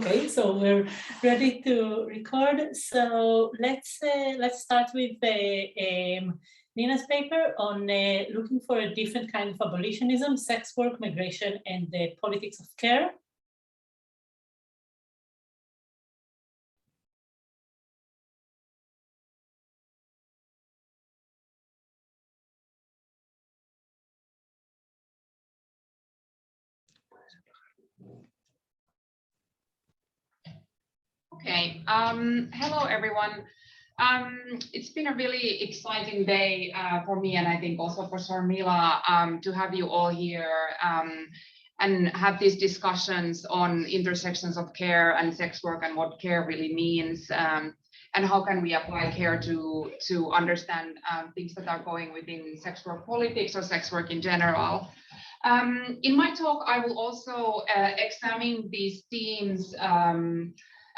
Okay, so we're ready to record. So let's start with Niina's paper on looking for a different kind of abolitionism, sex work, migration, and the politics of care. Okay, hello everyone. It's been a really exciting day for me, and I think also for Sharmila, to have you all here and have these discussions on intersections of care and sex work and what care really means, and how can we apply care to understand things that are going within sex work politics or sex work in general. In my talk, I will also examine these themes,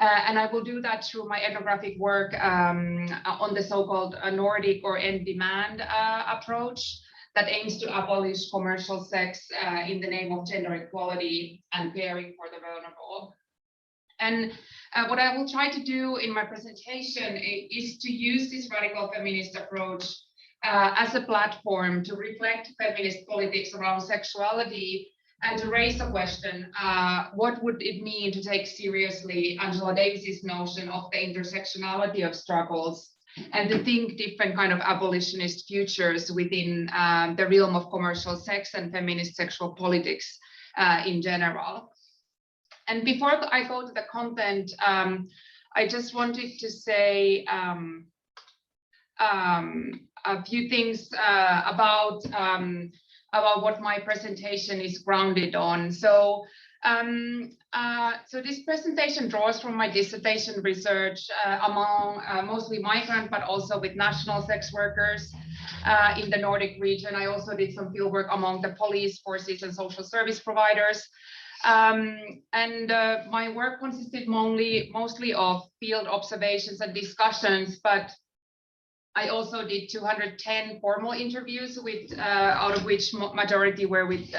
and I will do that through my ethnographic work on the so-called Nordic or end demand approach that aims to abolish commercial sex in the name of gender equality and caring for the vulnerable. And what I will try to do in my presentation is to use this radical feminist approach as a platform to reflect feminist politics around sexuality and to raise a question, what would it mean to take seriously Angela Davis's notion of the intersectionality of struggles and to think different kind of abolitionist futures within the realm of commercial sex and feminist sexual politics in general. And before I go to the content, I just wanted to say a few things about what my presentation is grounded on. So this presentation draws from my dissertation research among mostly migrant, but also with national sex workers in the Nordic region. I also did some fieldwork among the police forces and social service providers. My work consisted mostly of field observations and discussions, but I also did 210 formal interviews, out of which majority were with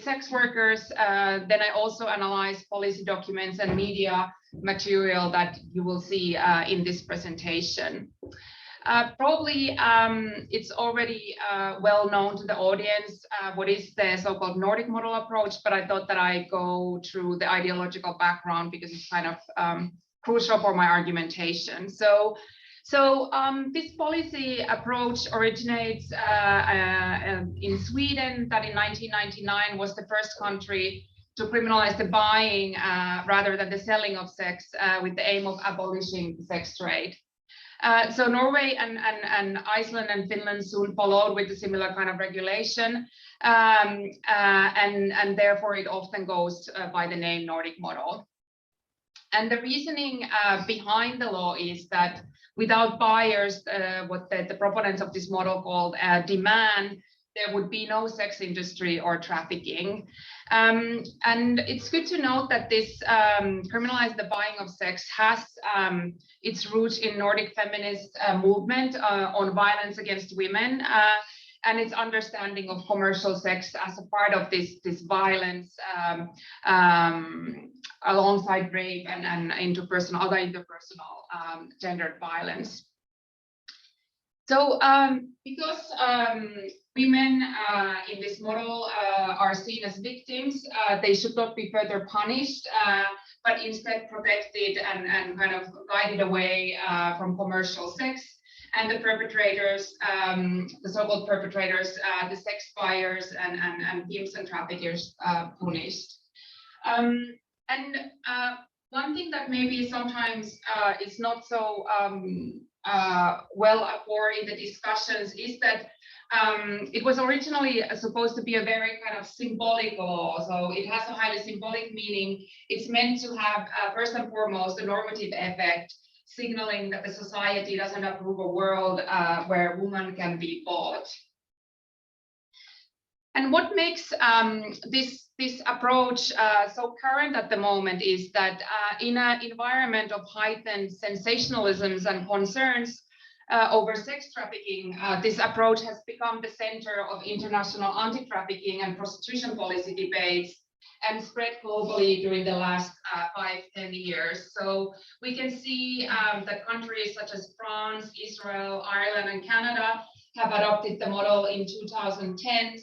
sex workers. Then I also analyzed policy documents and media material that you will see in this presentation. Probably it's already well known to the audience what is the so-called Nordic model approach, but I thought that I go through the ideological background because it's kind of crucial for my argumentation. So this policy approach originates in Sweden, that in 1999 was the first country to criminalize the buying rather than the selling of sex with the aim of abolishing the sex trade. So Norway and Iceland and Finland soon followed with a similar kind of regulation, and therefore it often goes by the name Nordic model. And the reasoning behind the law is that without buyers, what the proponents of this model called demand, there would be no sex industry or trafficking. And it's good to note that this criminalize the buying of sex has its roots in Nordic feminist movement on violence against women and its understanding of commercial sex as a part of this violence alongside rape and other interpersonal gendered violence. So because women in this model are seen as victims, they should not be further punished, but instead protected and kind of guided away from commercial sex. And the perpetrators, the so-called perpetrators, the sex buyers and pimps and traffickers punished. One thing that maybe sometimes is not so well for in the discussions is that it was originally supposed to be a very kind of symbolic law, so it has a highly symbolic meaning. It's meant to have first and foremost a normative effect, signaling that the society doesn't approve a world where women can be bought. And what makes this approach so current at the moment is that in an environment of heightened sensationalisms and concerns over sex trafficking, this approach has become the center of international anti-trafficking and prostitution policy debates, and spread globally during the last 5-10 years. So we can see that countries such as France, Israel, Ireland, and Canada have adopted the model in 2010s.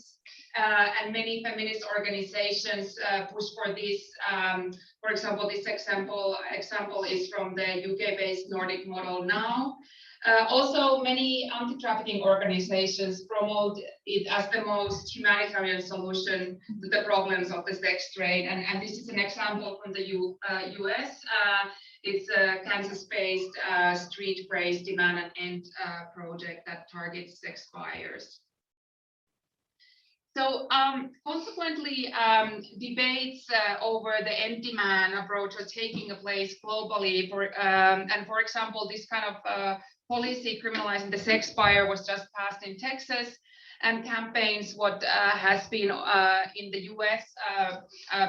And many feminist organizations push for this. For example, this example is from the UK-based Nordic model now. Also, many anti-trafficking organizations promote it as the most humanitarian solution to the problems of the sex trade. And this is an example from the US. It's a Kansas-based street praise demand and end project that targets sex buyers. So consequently, debates over the end demand approach are taking place globally. And for example, this kind of policy criminalizing the sex buyer was just passed in Texas, and campaigns what has been in the US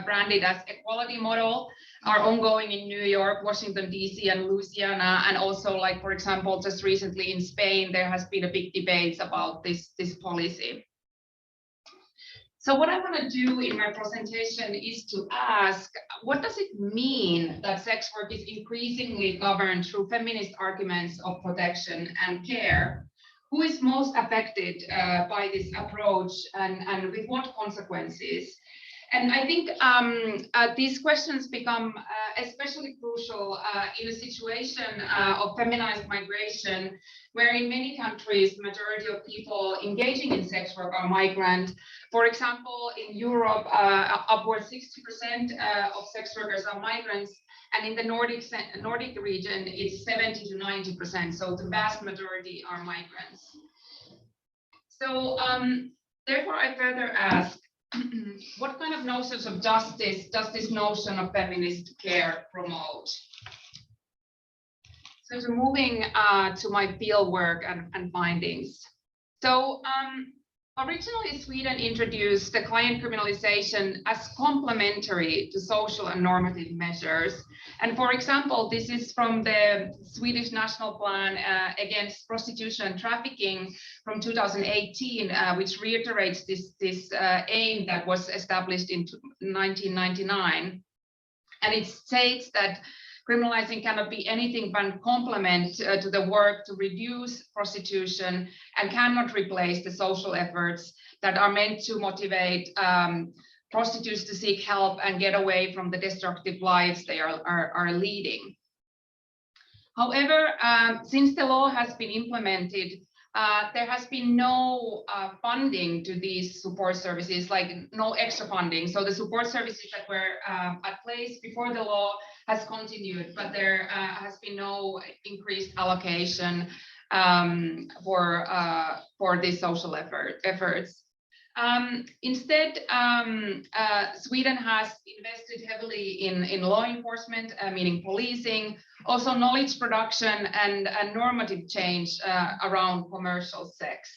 branded as equality model are ongoing in New York, Washington, DC, and Louisiana. And also, like, for example, just recently in Spain, there has been a big debate about this policy. So what I want to do in my presentation is to ask, what does it mean that sex work is increasingly governed through feminist arguments of protection and care? Who is most affected by this approach, and with what consequences? And I think these questions become especially crucial in a situation of feminized migration, where in many countries, the majority of people engaging in sex work are migrant. For example, in Europe, upwards 60% of sex workers are migrants, and in the Nordic region, it's 70 to 90%, so the vast majority are migrants. So therefore, I further ask, what kind of notions of justice does this notion of feminist care promote? So moving to my field work and findings. So originally, Sweden introduced the client criminalization as complementary to social and normative measures. And for example, this is from the Swedish National Plan against prostitution and trafficking from 2018, which reiterates this aim that was established in 1999. And it states that criminalizing cannot be anything but complement to the work to reduce prostitution, and cannot replace the social efforts that are meant to motivate prostitutes to seek help and get away from the destructive lives they are leading. However, since the law has been implemented, there has been no funding to these support services, like no extra funding. So the support services that were at place before the law has continued, but there has been no increased allocation for these social efforts. Instead, Sweden has invested heavily in law enforcement, meaning policing, also knowledge production and normative change around commercial sex.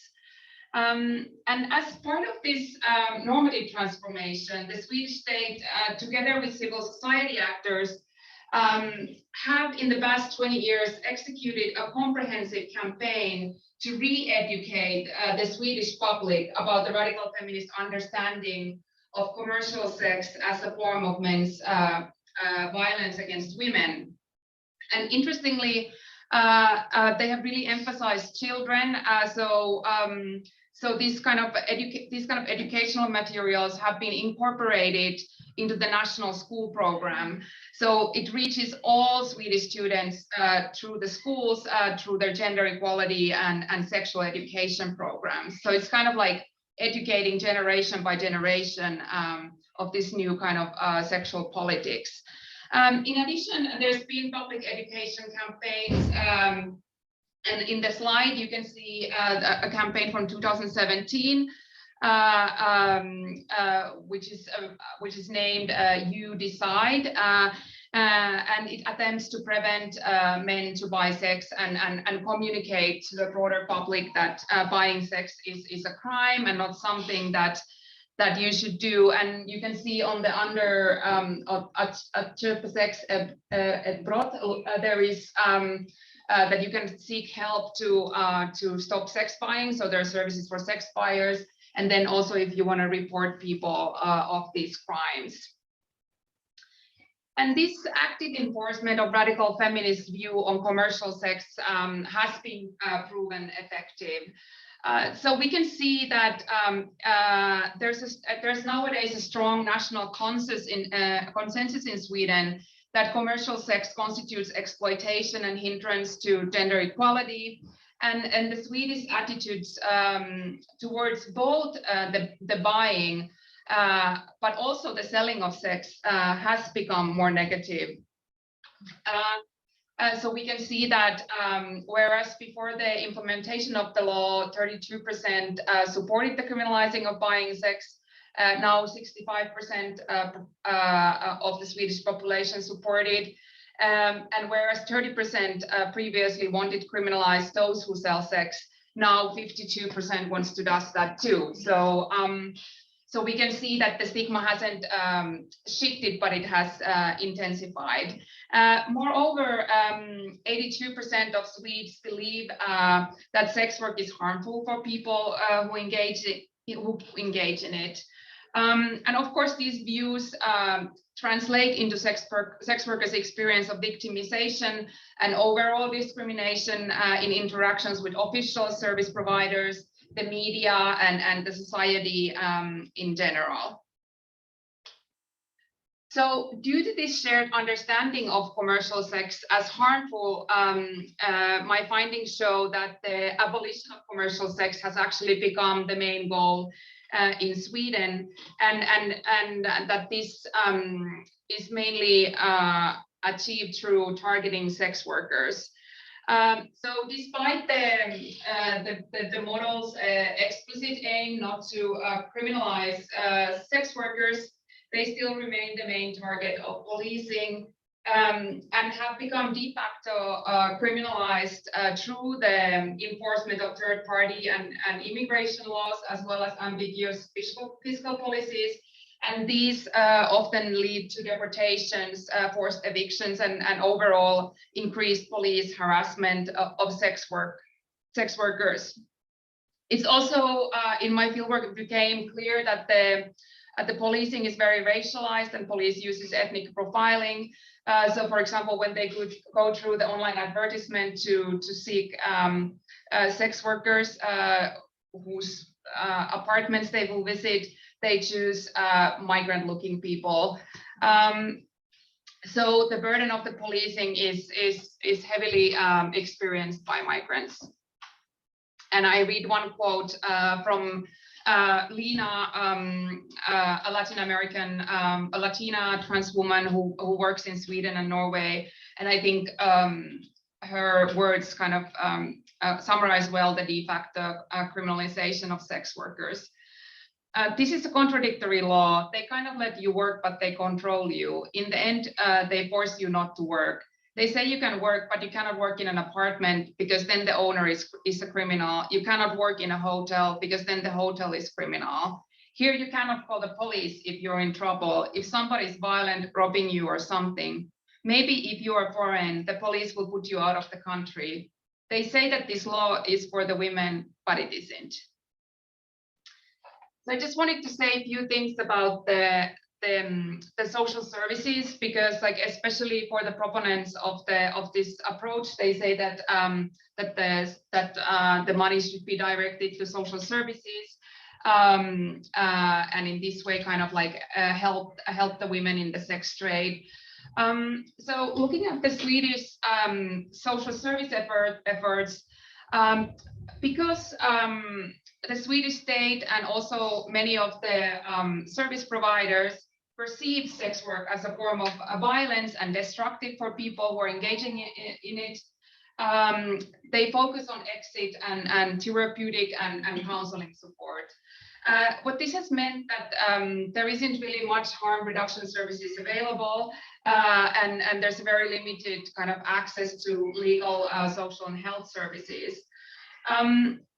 And as part of this normative transformation, the Swedish state, together with civil society actors, have in the past 20 years executed a comprehensive campaign to re-educate the Swedish public about the radical feminist understanding of commercial sex as a form of men's violence against women. And interestingly, they have really emphasized children. So these kind of educational materials have been incorporated into the national school program. So it reaches all Swedish students through the schools, through their gender equality and sexual education programs. So it's kind of like educating generation by generation of this new kind of sexual politics. In addition, there's been public education campaigns. And in the slide, you can see a campaign from 2017, which is named You Decide, and it attempts to prevent men to buy sex and communicate to the broader public that buying sex is a crime and not something that you should do. And you can see on the under at sex brott, there is that you can seek help to stop sex buying. So there are services for sex buyers. And then also if you want to report people of these crimes. And this active enforcement of radical feminist view on commercial sex has been proven effective. So we can see that there's nowadays a strong national consensus in Sweden that commercial sex constitutes exploitation and hindrance to gender equality. And the Swedish attitudes towards both the buying but also the selling of sex has become more negative. So we can see that whereas before the implementation of the law, 32% supported the criminalizing of buying sex, now 65% of the Swedish population supported, and whereas 30% previously wanted to criminalize those who sell sex, now 52% wants to do that too. So we can see that the stigma hasn't shifted, but it has intensified. Moreover, 82% of Swedes believe that sex work is harmful for people who engage in it. And of course, these views translate into sex workers' experience of victimization and overall discrimination in interactions with official service providers, the media, and the society in general. So due to this shared understanding of commercial sex as harmful, my findings show that the abolition of commercial sex has actually become the main goal in Sweden, and that this is mainly achieved through targeting sex workers. So despite the model's explicit aim not to criminalize sex workers, they still remain the main target of policing and have become de facto criminalized through the enforcement of third-party and immigration laws, as well as ambiguous fiscal policies. And these often lead to deportations, forced evictions, and overall increased police harassment of sex workers. It's also, in my fieldwork, it became clear that the policing is very racialized, and police uses ethnic profiling. So, for example, when they could go through the online advertisement to seek sex workers whose apartments they will visit, they choose migrant-looking people. So the burden of the policing is heavily experienced by migrants. And I read one quote from Niina, a Latina trans woman who works in Sweden and Norway. And I think her words kind of summarize well the de facto criminalization of sex workers. This is a contradictory law. They kind of let you work, but they control you. In the end, they force you not to work. They say you can work, but you cannot work in an apartment because then the owner is a criminal. You cannot work in a hotel because then the hotel is criminal. Here you cannot call the police if you're in trouble. If somebody is violent, robbing you or something. Maybe if you are foreign, the police will put you out of the country. They say that this law is for the women, but it isn't. So I just wanted to say a few things about the social services, because, like, especially for the proponents of this approach, they say that the money should be directed to social services, and in this way, kind of like help the women in the sex trade. So looking at the Swedish social service efforts, because the Swedish state and also many of the service providers perceive sex work as a form of violence and destructive for people who are engaging in it. They focus on exit and therapeutic and counseling support. What this has meant that there isn't really much harm reduction services available, and there's a very limited kind of access to legal, social, and health services.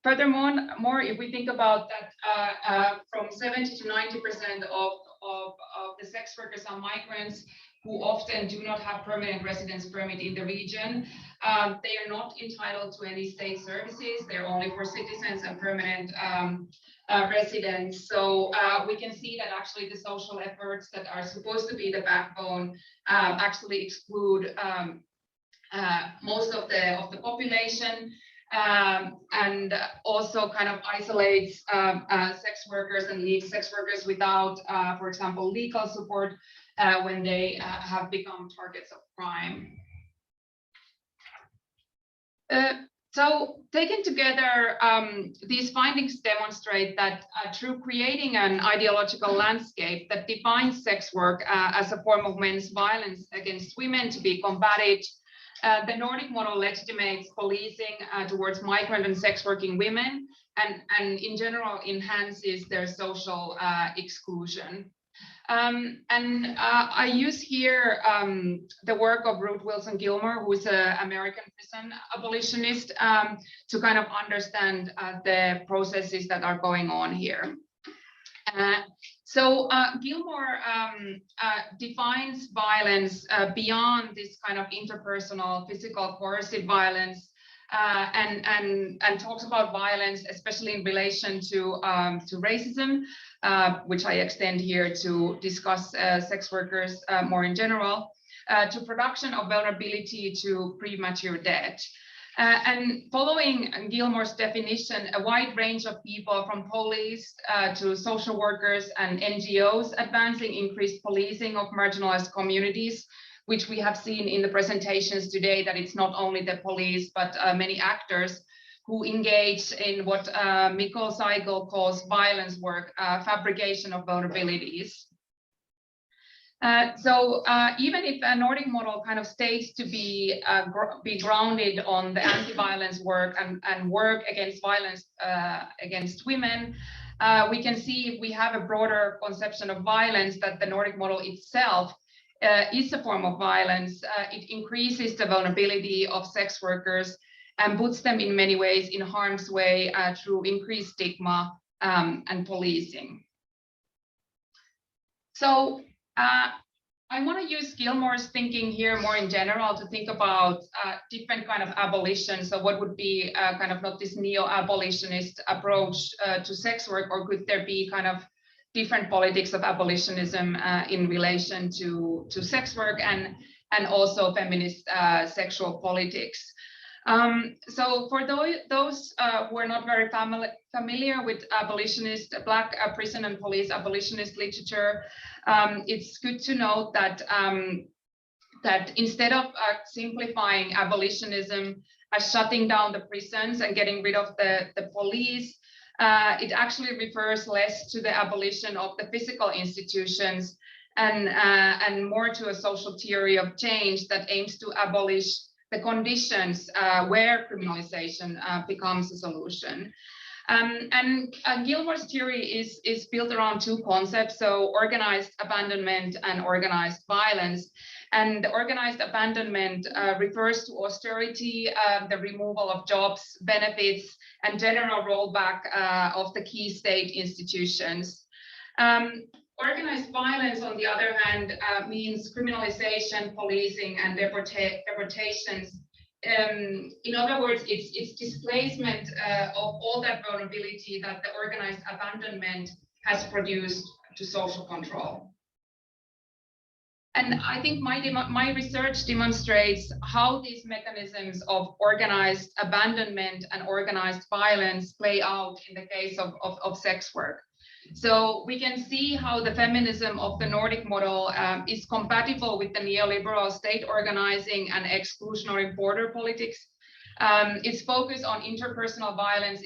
Furthermore, if we think about that, from 70 to 90% of the sex workers are migrants, who often do not have permanent residence permit in the region. They are not entitled to any state services. They're only for citizens and permanent residents. So we can see that actually the social efforts that are supposed to be the backbone actually exclude most of the population, and also kind of isolates sex workers and leaves sex workers without, for example, legal support when they have become targets of crime. So taken together, these findings demonstrate that through creating an ideological landscape that defines sex work as a form of men's violence against women to be combated, the Nordic model legitimates policing towards migrant and sex working women, and in general enhances their social exclusion. I use here the work of Ruth Wilson Gilmore, who is an American prison abolitionist, to kind of understand the processes that are going on here. So Gilmore defines violence beyond this kind of interpersonal, physical, coercive violence, and talks about violence, especially in relation to racism, which I extend here to discuss sex workers more in general, to production of vulnerability to premature death. And following Gilmore's definition, a wide range of people from police to social workers and NGOs advancing increased policing of marginalized communities, which we have seen in the presentations today, that it's not only the police, but many actors who engage in what Mikko Seigel calls violence work, fabrication of vulnerabilities. So even if a Nordic model kind of states to be grounded on the anti-violence work and work against violence against women, we can see if we have a broader conception of violence that the Nordic model itself is a form of violence. It increases the vulnerability of sex workers and puts them in many ways in harm's way through increased stigma and policing. So I want to use Gilmore's thinking here more in general to think about different kind of abolition. So what would be kind of not this neo-abolitionist approach to sex work, or could there be kind of different politics of abolitionism in relation to sex work and also feminist sexual politics? So for those who are not very familiar with abolitionist, Black prison and police abolitionist literature, it's good to note that that instead of simplifying abolitionism as shutting down the prisons and getting rid of the police, it actually refers less to the abolition of the physical institutions and more to a social theory of change that aims to abolish the conditions where criminalization becomes a solution. And Gilmore's theory is built around two concepts, so organized abandonment and organized violence. And the organized abandonment refers to austerity, the removal of jobs, benefits, and general rollback of the key state institutions. Organized violence, on the other hand, means criminalization, policing, and deportations. In other words, it's displacement of all that vulnerability that the organized abandonment has produced to social control. And I think my research demonstrates how these mechanisms of organized abandonment and organized violence play out in the case of sex work. So we can see how the feminism of the Nordic model is compatible with the neoliberal state organizing and exclusionary border politics. It's focused on interpersonal violence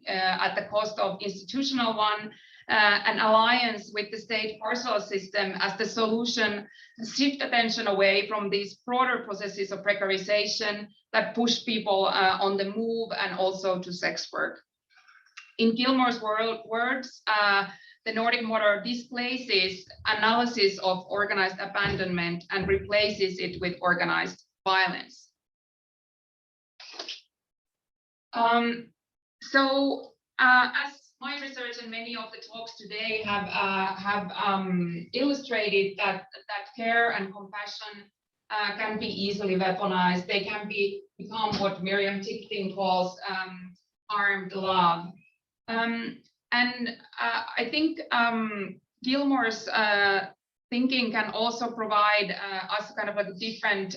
at the cost of institutional one, an alliance with the state parcel system as the solution to shift attention away from these broader processes of precarization that push people on the move and also to sex work. In Gilmore's words, the Nordic model displaces analysis of organized abandonment and replaces it with organized violence. As my research and many of the talks today have illustrated that care and compassion can be easily weaponized. They can become what Miriam Tickting calls armed love. And I think Gilmore's thinking can also provide us kind of like a different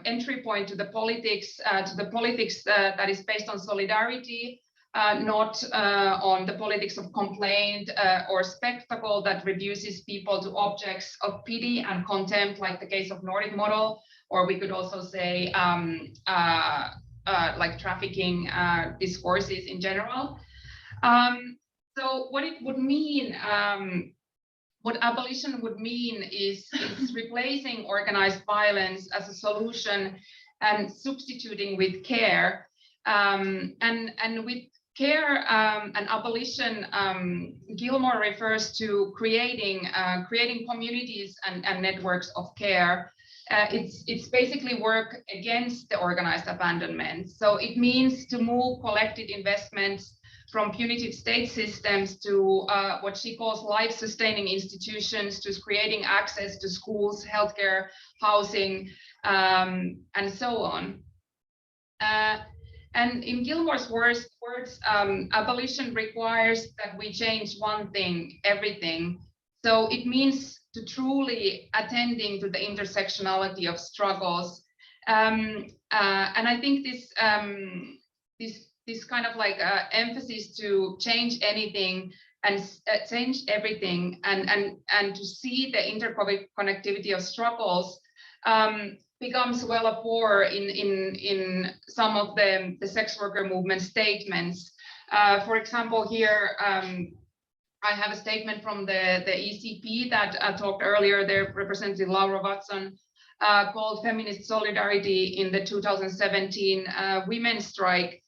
entry point to the politics that is based on solidarity, not on the politics of complaint or spectacle that reduces people to objects of pity and contempt, like the case of Nordic model, or we could also say like trafficking discourses in general. So what it would mean, what abolition would mean is replacing organized violence as a solution and substituting with care. And with care and abolition, Gilmore refers to creating communities and networks of care. It's basically work against the organized abandonment. So it means to move collected investments from punitive state systems to what she calls life-sustaining institutions, to creating access to schools, healthcare, housing, and so on. And in Gilmore's words, abolition requires that we change one thing, everything. So it means to truly attending to the intersectionality of struggles. And I think this kind of like emphasis to change anything and change everything and to see the interconnectivity of struggles becomes well afore in some of the sex worker movement statements. For example, here I have a statement from the ECP that I talked earlier. They're representing Laura Watson, called Feminist Solidarity in the 2017 Women's Strike,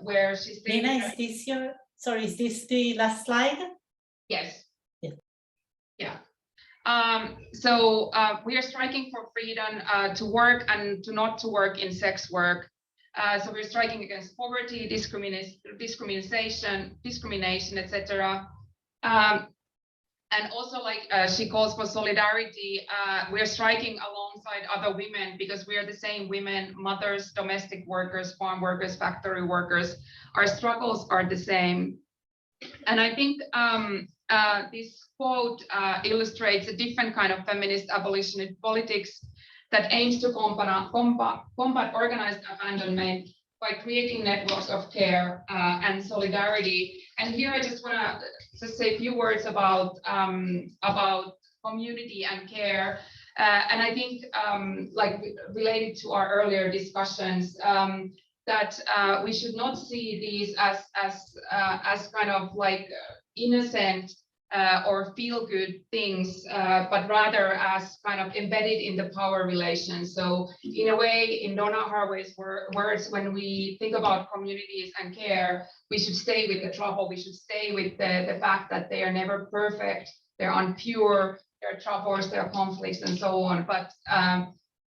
where she stated— Niina, is this your, sorry, is this the last slide? Yes. Yeah. Yeah. So we are striking for freedom to work and to not to work in sex work. So we're striking against poverty, discrimination, etc. And also, like she calls for solidarity, we're striking alongside other women because we are the same women, mothers, domestic workers, farm workers, factory workers. Our struggles are the same. And I think this quote illustrates a different kind of feminist abolitionist politics that aims to combat organized abandonment by creating networks of care and solidarity. And here I just want to just say a few words about community and care. And I think, like related to our earlier discussions, that we should not see these as kind of like innocent or feel-good things, but rather as kind of embedded in the power relations. So in a way, in Donna Haraway's words, when we think about communities and care, we should stay with the trouble. We should stay with the fact that they are never perfect, they're unpure, there are troubles, there are conflicts, and so on. But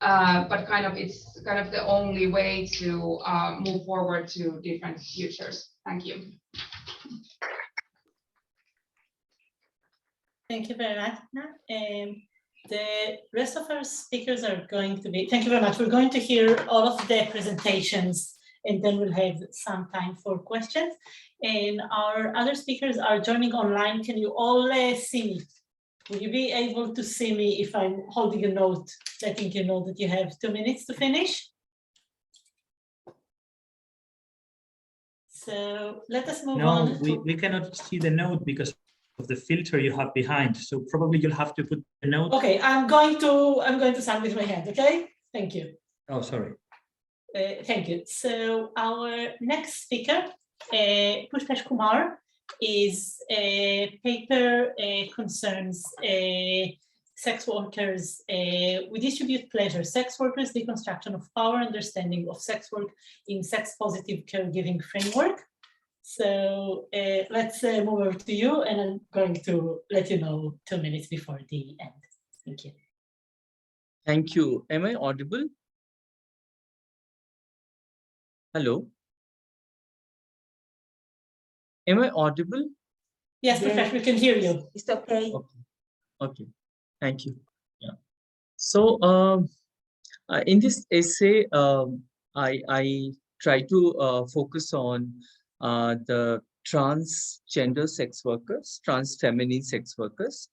kind of it's kind of the only way to move forward to different futures. Thank you. Thank you very much. The rest of our speakers are going to be, thank you very much. We're going to hear all of the presentations and then we'll have some time for questions. And our other speakers are joining online. Can you all see me? Will you be able to see me if I'm holding a note, letting you know that you have 2 minutes to finish? So let us move on. No, we cannot see the note because of the filter you have behind. So probably you'll have to put the note. Okay, I'm going to sign with my hand. Okay, thank you. Oh, sorry. Thank you. So our next speaker, Pushpesh Kumar, is a paper concerns sex workers. We distribute pleasure. Sex workers, deconstruction of power, understanding of sex work in sex-positive caregiving framework. So let's move over to you, and I'm going to let you know 2 minutes before the end. Thank you. Thank you. Am I audible? Hello? Am I audible? Yes, Pushpesh, we can hear you. It's okay. Okay, thank you. Yeah. So in this essay, I try to focus on the transgender sex workers, trans feminine sex workers.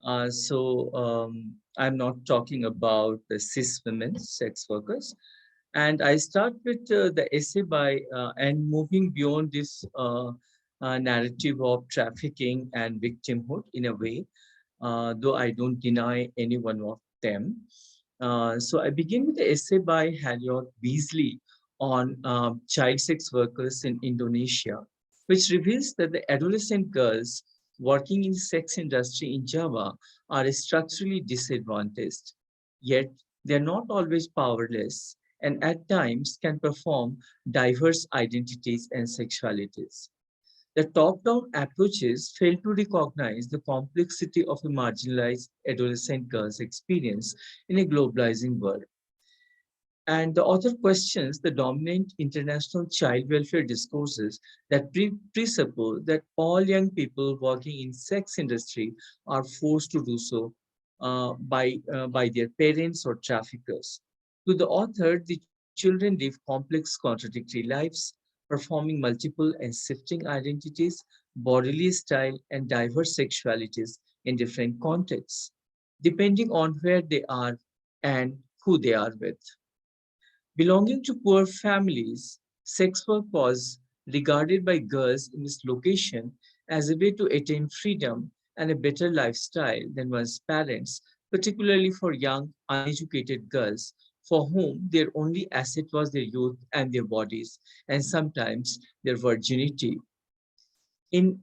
I'm not talking about the cis women sex workers. And I start with the essay by and moving beyond this narrative of trafficking and victimhood in a way, though I don't deny any one of them. So I begin with the essay by Harriet Beasley on child sex workers in Indonesia, which reveals that the adolescent girls working in the sex industry in Java are structurally disadvantaged. Yet they're not always powerless and at times can perform diverse identities and sexualities. The top-down approaches fail to recognize the complexity of a marginalized adolescent girl's experience in a globalizing world. And the author questions the dominant international child welfare discourses that presuppose that all young people working in sex industry are forced to do so by their parents or traffickers. To the author, the children live complex contradictory lives, performing multiple and shifting identities, bodily style, and diverse sexualities in different contexts, depending on where they are and who they are with. Belonging to poor families, sex work was regarded by girls in this location as a way to attain freedom and a better lifestyle than one's parents, particularly for young, uneducated girls for whom their only asset was their youth and their bodies, and sometimes their virginity. In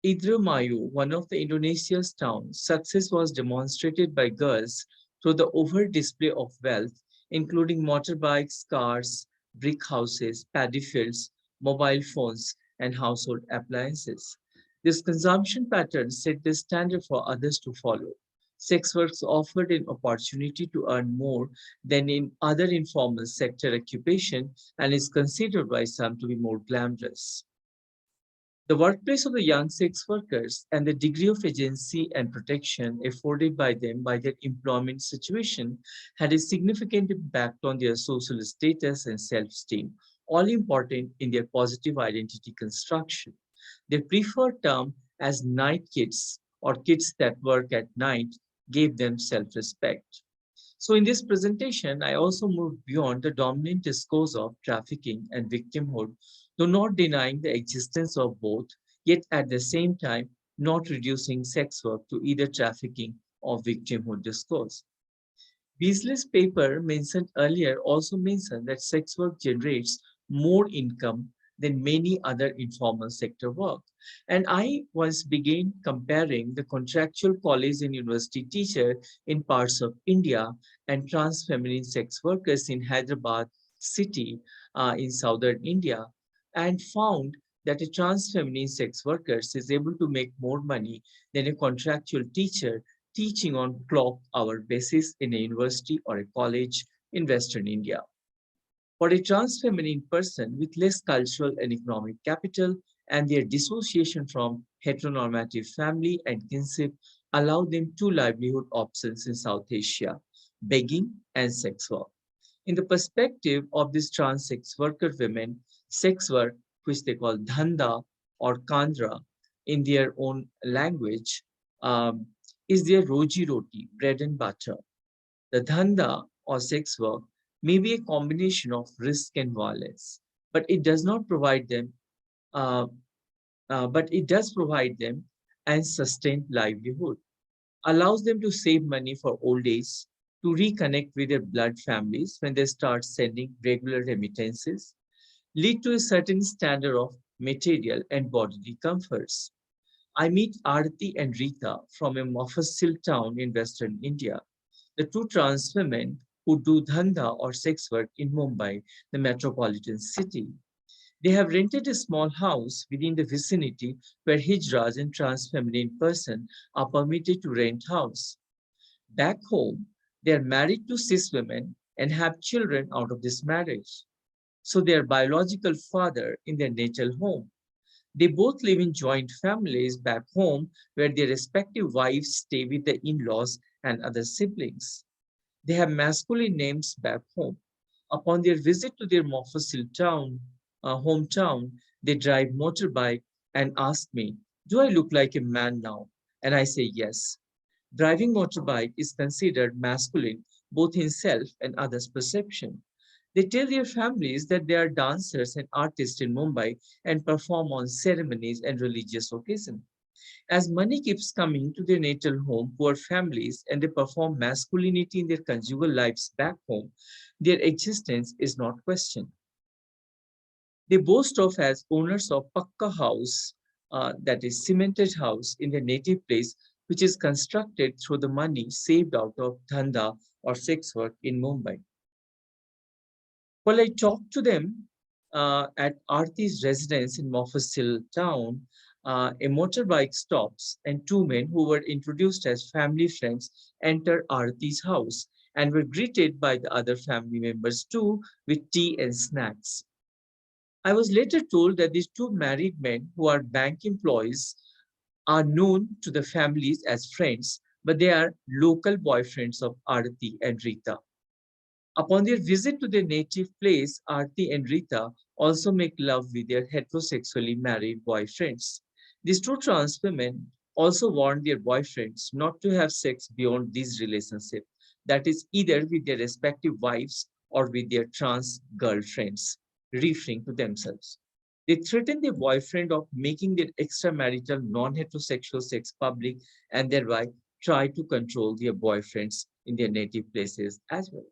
Indramayu, one of the Indonesia's towns, success was demonstrated by girls through the overt display of wealth, including motorbikes, cars, brick houses, paddy fields, mobile phones, and household appliances. This consumption pattern set the standard for others to follow. Sex works offered an opportunity to earn more than in other informal sector occupation and is considered by some to be more glamorous. The workplace of the young sex workers and the degree of agency and protection afforded by them by their employment situation had a significant impact on their social status and self-esteem, all important in their positive identity construction. Their preferred term as night kids or kids that work at night gave them self-respect. So in this presentation, I also moved beyond the dominant discourse of trafficking and victimhood, though not denying the existence of both, yet at the same time not reducing sex work to either trafficking or victimhood discourse. Beasley's paper mentioned earlier also mentioned that sex work generates more income than many other informal sector work. And I once began comparing the contractual college and university teacher in parts of India and trans feminine sex workers in Hyderabad city in southern India, and found that a trans feminine sex worker is able to make more money than a contractual teacher teaching on clock hour basis in a university or a college in Western India. For a trans feminine person with less cultural and economic capital and their dissociation from heteronormative family and kinship allow them two livelihood options in South Asia, begging and sex work. In the perspective of these trans sex worker women, sex work, which they call dhanda or kandra in their own language, is their roji roti, bread and butter. The dhanda or sex work may be a combination of risk and violence, but it does not provide them, but it does provide them and sustain livelihood, allows them to save money for old age, to reconnect with their blood families when they start sending regular remittances, lead to a certain standard of material and bodily comforts. I meet Arati and Rita from a Mofussil town in Western India, the two trans women who do dhanda or sex work in Mumbai, the metropolitan city. They have rented a small house within the vicinity where hijras and trans feminine person are permitted to rent house. Back home, they are married to cis women and have children out of this marriage. So their biological father in their natal home. They both live in joint families back home where their respective wives stay with the in-laws and other siblings. They have masculine names back home. Upon their visit to their Mofussil hometown, they drive motorbike and ask me, "Do I look like a man now?" And I say yes. Driving motorbike is considered masculine both in self and others' perception. They tell their families that they are dancers and artists in Mumbai and perform on ceremonies and religious occasions. As money keeps coming to their natal home, poor families, and they perform masculinity in their conjugal lives back home, their existence is not questioned. They boast of as owners of Pakka house, that is cemented house in their native place, which is constructed through the money saved out of dhanda or sex work in Mumbai. Well, I talked to them at Arti's residence in Mofussil town. A motorbike stops, and two men who were introduced as family friends enter Arti's house and were greeted by the other family members too with tea and snacks. I was later told that these two married men who are bank employees are known to the families as friends, but they are local boyfriends of Arati and Rita. Upon their visit to their native place, Arti and Rita also make love with their heterosexually married boyfriends. These two trans women also warn their boyfriends not to have sex beyond this relationship, that is, either with their respective wives or with their trans girlfriends, referring to themselves. They threaten their boyfriend of making their extramarital non-heterosexual sex public and thereby try to control their boyfriends in their native places as well.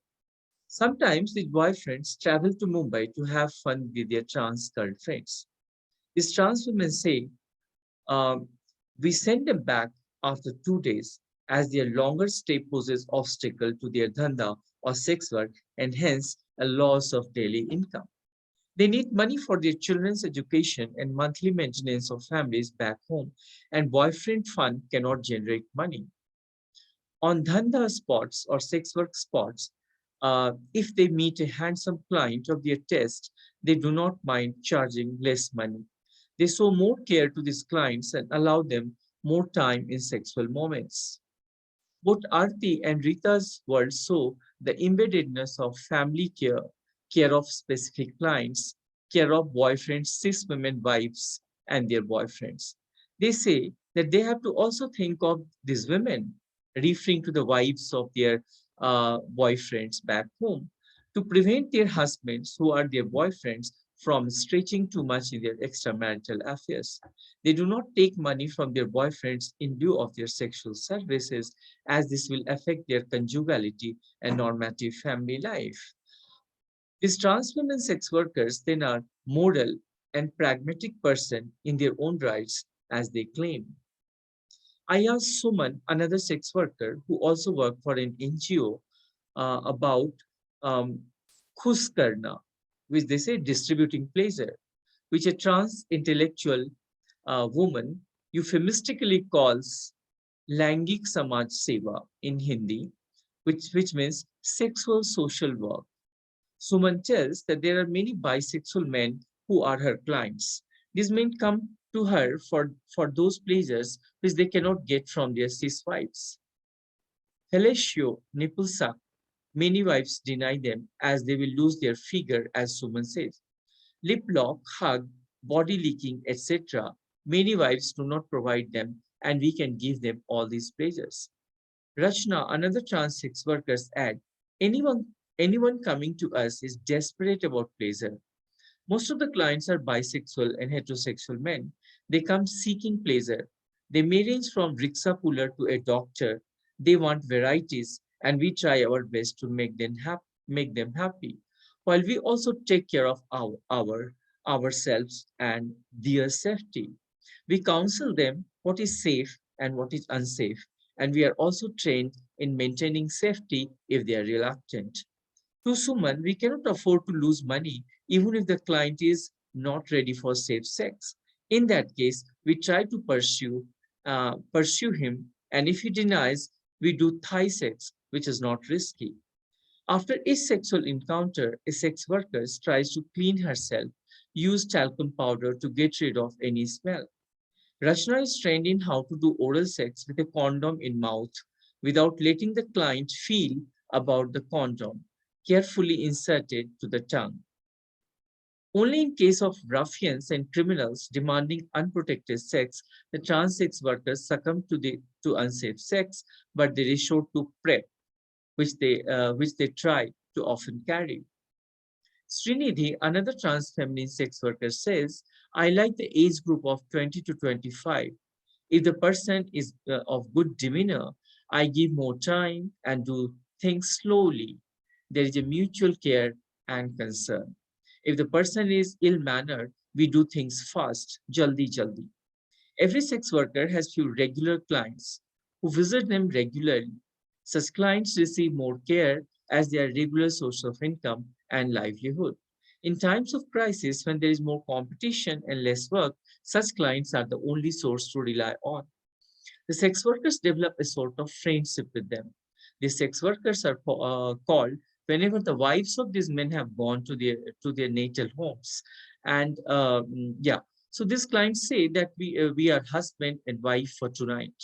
Sometimes these boyfriends travel to Mumbai to have fun with their trans girlfriends. These trans women say, um, we send them back after 2 days as their longer stay poses obstacle to their dhanda or sex work and hence a loss of daily income. They need money for their children's education and monthly maintenance of families back home, and boyfriend fund cannot generate money. On dhanda spots or sex work spots, if they meet a handsome client of their taste, they do not mind charging less money. They show more care to these clients and allow them more time in sexual moments. Both Arti and Rita's world show the embeddedness of family care, care of specific clients, care of boyfriends, cis women wives, and their boyfriends. They say that they have to also think of these women, referring to the wives of their boyfriends back home, to prevent their husbands, who are their boyfriends, from stretching too much in their extramarital affairs. They do not take money from their boyfriends in lieu of their sexual services, as this will affect their conjugality and normative family life. These trans women sex workers then are moral and pragmatic person in their own rights, as they claim. I asked Suman, another sex worker who also worked for an NGO, about um, Khus Karna, which they say distributing pleasure, which a trans intellectual woman euphemistically calls Langik Samaj Seva in Hindi, which means sexual social work. Suman tells that there are many bisexual men who are her clients. These men come to her for those pleasures which they cannot get from their cis wives. Fellatio, nipple suck, many wives deny them as they will lose their figure, as Suman says. Lip lock, hug, body licking, etc. Many wives do not provide them, and we can give them all these pleasures. Rachna, another trans sex workers add, anyone coming to us is desperate about pleasure. Most of the clients are bisexual and heterosexual men. They come seeking pleasure. They may range from rickshaw puller to a doctor. They want varieties, and we try our best to make them happy. While we also take care of ourselves and their safety. We counsel them what is safe and what is unsafe, and we are also trained in maintaining safety if they are reluctant. To Suman, we cannot afford to lose money even if the client is not ready for safe sex. In that case, we try to pursue him, and if he denies, we do thigh sex, which is not risky. After each sexual encounter, a sex worker tries to clean herself use talcum powder to get rid of any smell. Rachna is trained in how to do oral sex with a condom in mouth without letting the client feel about the condom, carefully inserted to the tongue. Only in case of ruffians and criminals demanding unprotected sex, the trans sex workers succumb to unsafe sex, but they resort to PrEP, which they try to often carry. Srinidhi, another trans feminine sex worker, says, I like the age group of 20 to 25. If the person is of good demeanor, I give more time and do things slowly. There is a mutual care and concern. If the person is ill-mannered, we do things fast, jaldi jaldi. Every sex worker has few regular clients who visit them regularly. Such clients receive more care as their regular source of income and livelihood. In times of crisis, when there is more competition and less work, such clients are the only source to rely on. The sex workers develop a sort of friendship with them. These sex workers are called whenever the wives of these men have gone to their natal homes. And yeah, so these clients say that we are husband and wife for tonight.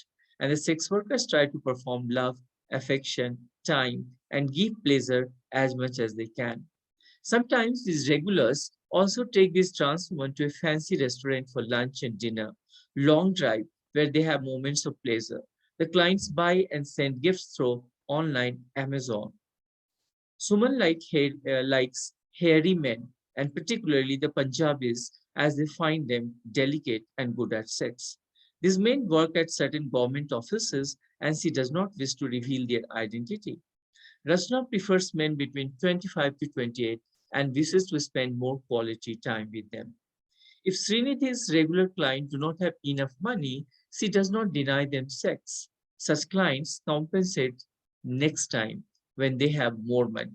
And the sex workers try to perform love, affection, time, and give pleasure as much as they can. Sometimes these regulars also take these trans women to a fancy restaurant for lunch and dinner, long drive where they have moments of pleasure. The clients buy and send gifts through online Amazon. Suman likes hairy men, and particularly the Punjabis, as they find them delicate and good at sex. These men work at certain government offices, and she does not wish to reveal their identity. Rachna prefers men between 25 to 28 and wishes to spend more quality time with them. If Srinidhi's regular clients do not have enough money, she does not deny them sex. Such clients compensate next time when they have more money.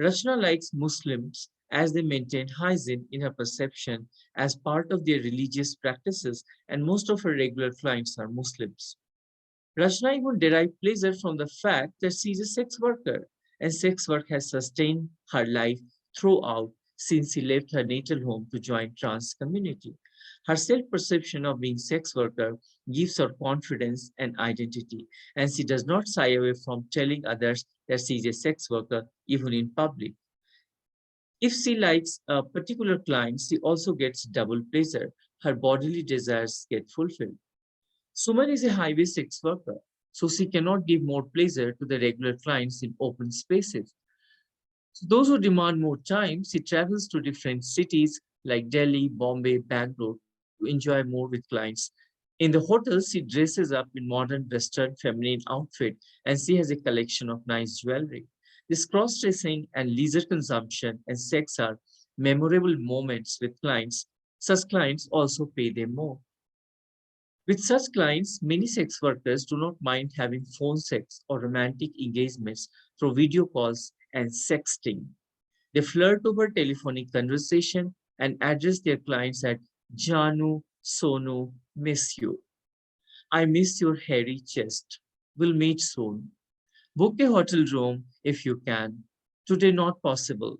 Rachna likes Muslims as they maintain hygiene in her perception as part of their religious practices, and most of her regular clients are Muslims. Rachna even derived pleasure from the fact that she is a sex worker, and sex work has sustained her life throughout since she left her natal home to join trans community. Her self-perception of being sex worker gives her confidence and identity, and she does not shy away from telling others that she is a sex worker, even in public. If she likes a particular client, she also gets double pleasure. Her bodily desires get fulfilled. Suman is a highway sex worker, so she cannot give more pleasure to the regular clients in open spaces. So those who demand more time, she travels to different cities like Delhi, Bombay, Bangalore to enjoy more with clients. In the hotel, she dresses up in modern Western feminine outfit and she has a collection of nice jewelry. This cross-dressing and leisure consumption and sex are memorable moments with clients. Such clients also pay them more. With such clients, many sex workers do not mind having phone sex or romantic engagements through video calls and sexting. They flirt over telephonic conversation and address their clients at Janu, Sonu, miss you. I miss your hairy chest. We'll meet soon. Book a hotel room if you can. Today not possible.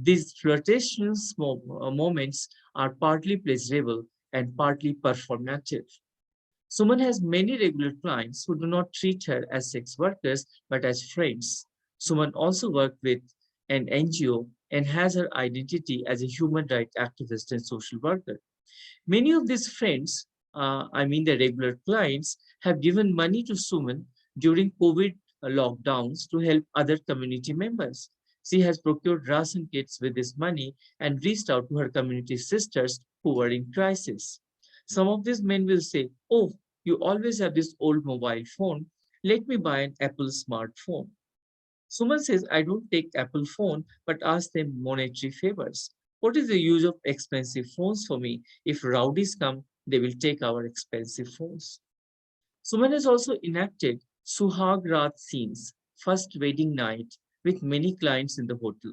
These flirtatious moments are partly pleasurable and partly performative. Suman has many regular clients who do not treat her as sex workers but as friends. Suman also worked with an NGO and has her identity as a human rights activist and social worker. Many of these friends, the regular clients, have given money to Suman during COVID lockdowns to help other community members. She has procured ration kits with this money and reached out to her community sisters who were in crisis. Some of these men will say, oh, you always have this old mobile phone. Let me buy an Apple smartphone. Suman says, I don't take Apple phone, but ask them monetary favors. What is the use of expensive phones for me? If rowdies come, they will take our expensive phones. Suman has also enacted Suhag Raat scenes, first wedding night, with many clients in the hotel.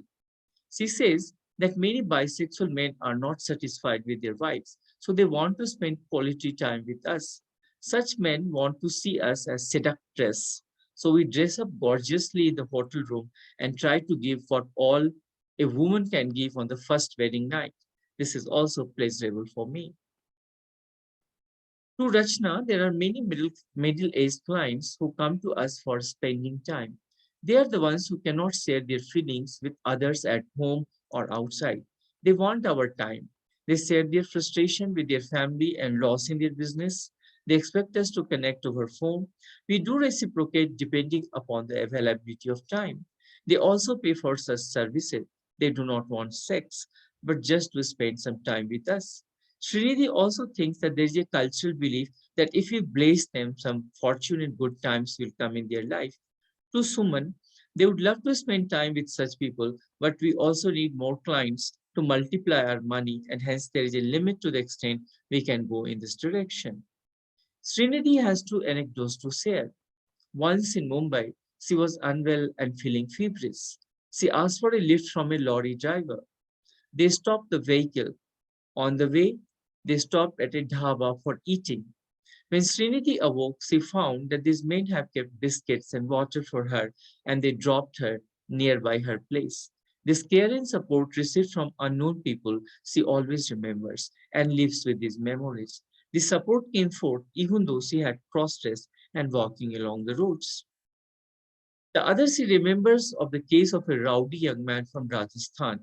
She says that many bisexual men are not satisfied with their wives, so they want to spend quality time with us. Such men want to see us as seductress. So we dress up gorgeously in the hotel room and try to give what all a woman can give on the first wedding night. This is also pleasurable for me. To Rachna, there are many middle-aged clients who come to us for spending time. They are the ones who cannot share their feelings with others at home or outside. They want our time. They share their frustration with their family and loss in their business. They expect us to connect over phone. We do reciprocate depending upon the availability of time. They also pay for such services. They do not want sex, but just to spend some time with us. Srinidhi also thinks that there is a cultural belief that if we bless them, some fortune and good times will come in their life. To Suman, they would love to spend time with such people, but we also need more clients to multiply our money, and hence there is a limit to the extent we can go in this direction. Srinidhi has two anecdotes to share. Once in Mumbai, she was unwell and feeling feverish. She asked for a lift from a lorry driver. They stopped the vehicle. On the way, they stopped at a dhaba for eating. When Srinidhi awoke, she found that these men have kept biscuits and water for her, and they dropped her nearby her place. This care and support received from unknown people she always remembers and lives with these memories. The support came forth even though she had cross-dressed and walking along the roads. The other she remembers of the case of a rowdy young man from Rajasthan,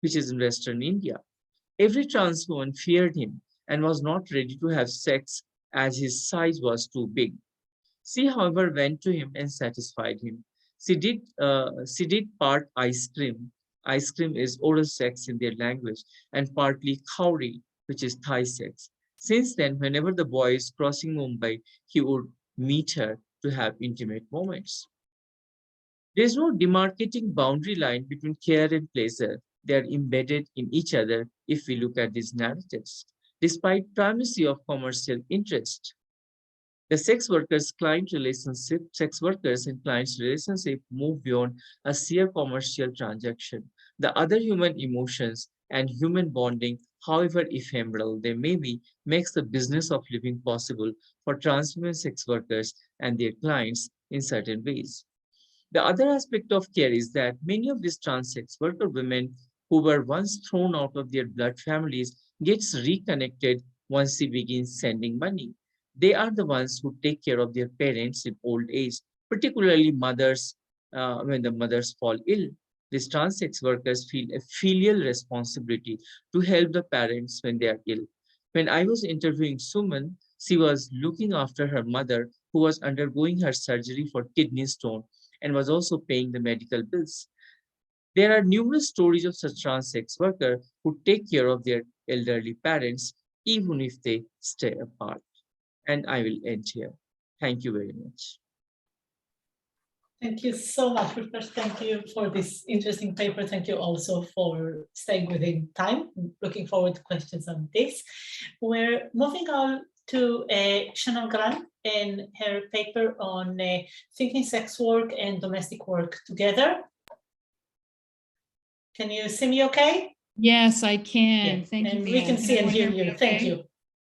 which is in western India. Every trans woman feared him and was not ready to have sex as his size was too big. She, however, went to him and satisfied him. She did part ice cream. Ice cream is oral sex in their language, and partly kauri, which is Thai sex. Since then, whenever the boy is crossing Mumbai, he would meet her to have intimate moments. There is no demarcating boundary line between care and pleasure. They are embedded in each other if we look at these narratives. Despite primacy of commercial interest, the sex workers and clients relationship move beyond a sheer commercial transaction. The other human emotions and human bonding, however ephemeral they may be, makes the business of living possible for trans women sex workers and their clients in certain ways. The other aspect of care is that many of these trans sex worker women who were once thrown out of their blood families gets reconnected once she begins sending money. They are the ones who take care of their parents in old age, particularly mothers when the mothers fall ill. These trans sex workers feel a filial responsibility to help the parents when they are ill. When I was interviewing Suman, she was looking after her mother who was undergoing her surgery for kidney stone and was also paying the medical bills. There are numerous stories of such trans sex workers who take care of their elderly parents even if they stay apart. And I will end here. Thank you very much. Thank you so much, Pushpesh. Thank you for this interesting paper. Thank you also for staying within time. Looking forward to questions on this. We're moving on to Chanelle Gallant and her paper on thinking sex work and domestic work together. Can you see me okay? Yes, I can. Yeah. Thank you. We can see and hear you. Okay. Thank you.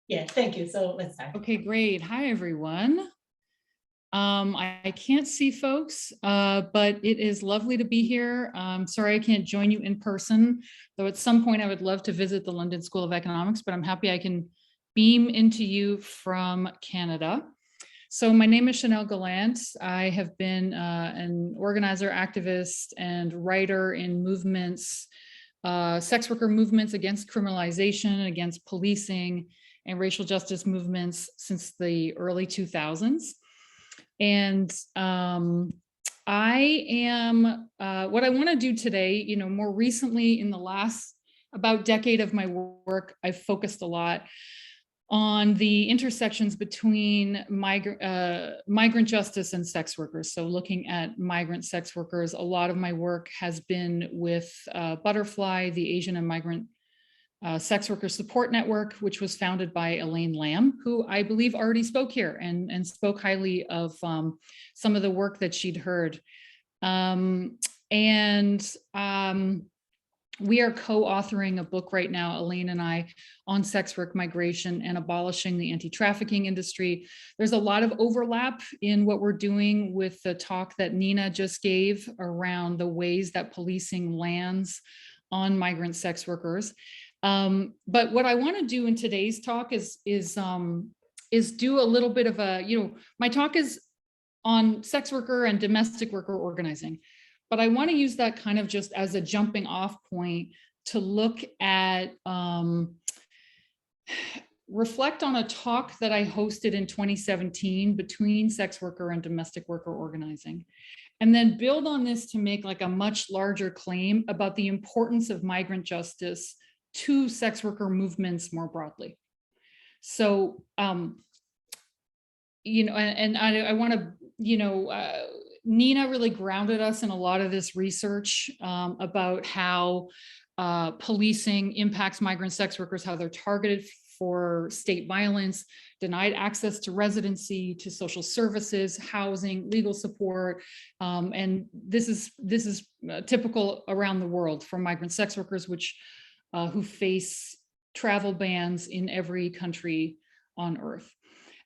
Yeah, thank you. So let's start. Okay, great. Hi, everyone. I can't see folks, but it is lovely to be here. Sorry I can't join you in person, though at some point I would love to visit the London School of Economics, but I'm happy I can beam into you from Canada. So my name is Chanelle Gallant. I have been an organizer, activist, and writer in movements, sex worker movements against criminalization, against policing, and racial justice movements since the early 2000s. And I am, what I want to do today, more recently in the last about decade of my work, I've focused a lot on the intersections between migrant justice and sex workers. So looking at migrant sex workers, a lot of my work has been with Butterfly, the Asian and Migrant Sex Worker Support Network, which was founded by Elaine Lamb, who I believe already spoke here and spoke highly of some of the work that she'd heard. We are co-authoring a book right now, Elaine and I, on sex work migration and abolishing the anti-trafficking industry. There's a lot of overlap in what we're doing with the talk that Niina just gave around the ways that policing lands on migrant sex workers. But what I want to do in today's talk is do a little bit of a, my talk is on sex worker and domestic worker organizing, but I want to use that kind of just as a jumping off point to look at, reflect on a talk that I hosted in 2017 between sex worker and domestic worker organizing, and then build on this to make like a much larger claim about the importance of migrant justice to sex worker movements more broadly. So, and I want to, Niina really grounded us in a lot of this research about how policing impacts migrant sex workers, how they're targeted for state violence, denied access to residency, to social services, housing, legal support. And this is typical around the world for migrant sex workers, who face travel bans in every country on earth.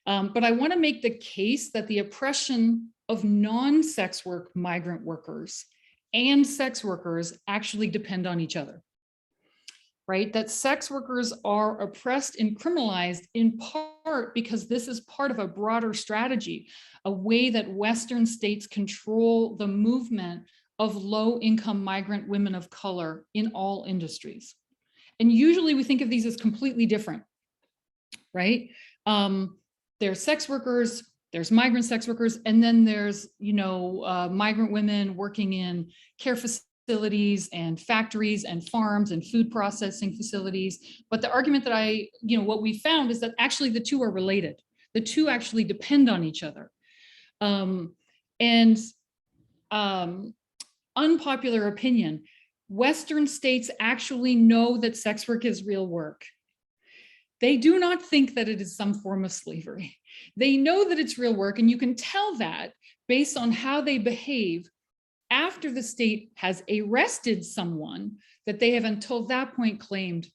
But I want to make the case that the oppression of non-sex work migrant workers and sex workers actually depend on each other, right? That sex workers are oppressed and criminalized in part because this is part of a broader strategy, a way that Western states control the movement of low-income migrant women of color in all industries. And usually we think of these as completely different, right? There's sex workers, there's migrant sex workers, and then there's, migrant women working in care facilities and factories and farms and food processing facilities. But the argument that what we found is that actually the two are related. The two actually depend on each other. Unpopular opinion, Western states actually know that sex work is real work. They do not think that it is some form of slavery. They know that it's real work, and you can tell that based on how they behave after the state has arrested someone that they have until that point claimed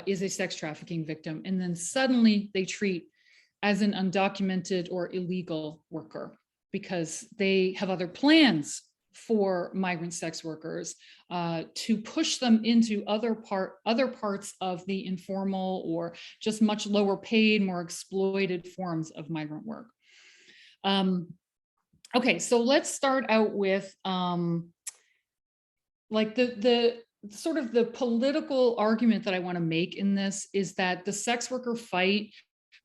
is a sex trafficking victim, and then suddenly they treat as an undocumented or illegal worker because they have other plans for migrant sex workers to push them into other parts of the informal or just much lower paid, more exploited forms of migrant work. Okay, so let's start out with like the sort of the political argument that I want to make in this is that the sex worker fight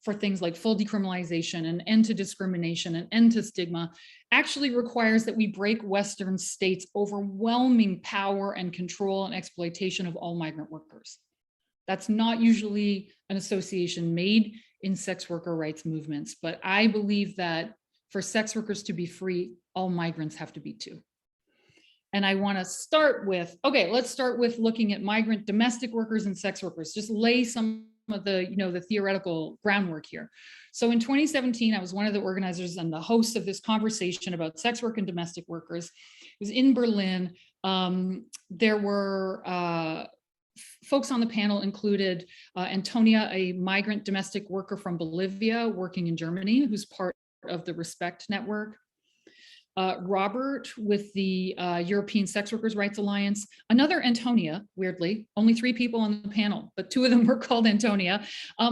for things like full decriminalization and end to discrimination and end to stigma actually requires that we break Western states' overwhelming power and control and exploitation of all migrant workers. That's not usually an association made in sex worker rights movements, but I believe that for sex workers to be free, all migrants have to be too. And I want to start with, let's start with looking at migrant domestic workers and sex workers, just lay some of the, the theoretical groundwork here. So in 2017, I was one of the organizers and the host of this conversation about sex work and domestic workers. It was in Berlin. There were folks on the panel included Antonia, a migrant domestic worker from Bolivia working in Germany, who's part of the Respect Network. Robert with the European Sex Workers' Rights Alliance, another Antonia, weirdly, only 3 people on the panel, but 2 of them were called Antonia.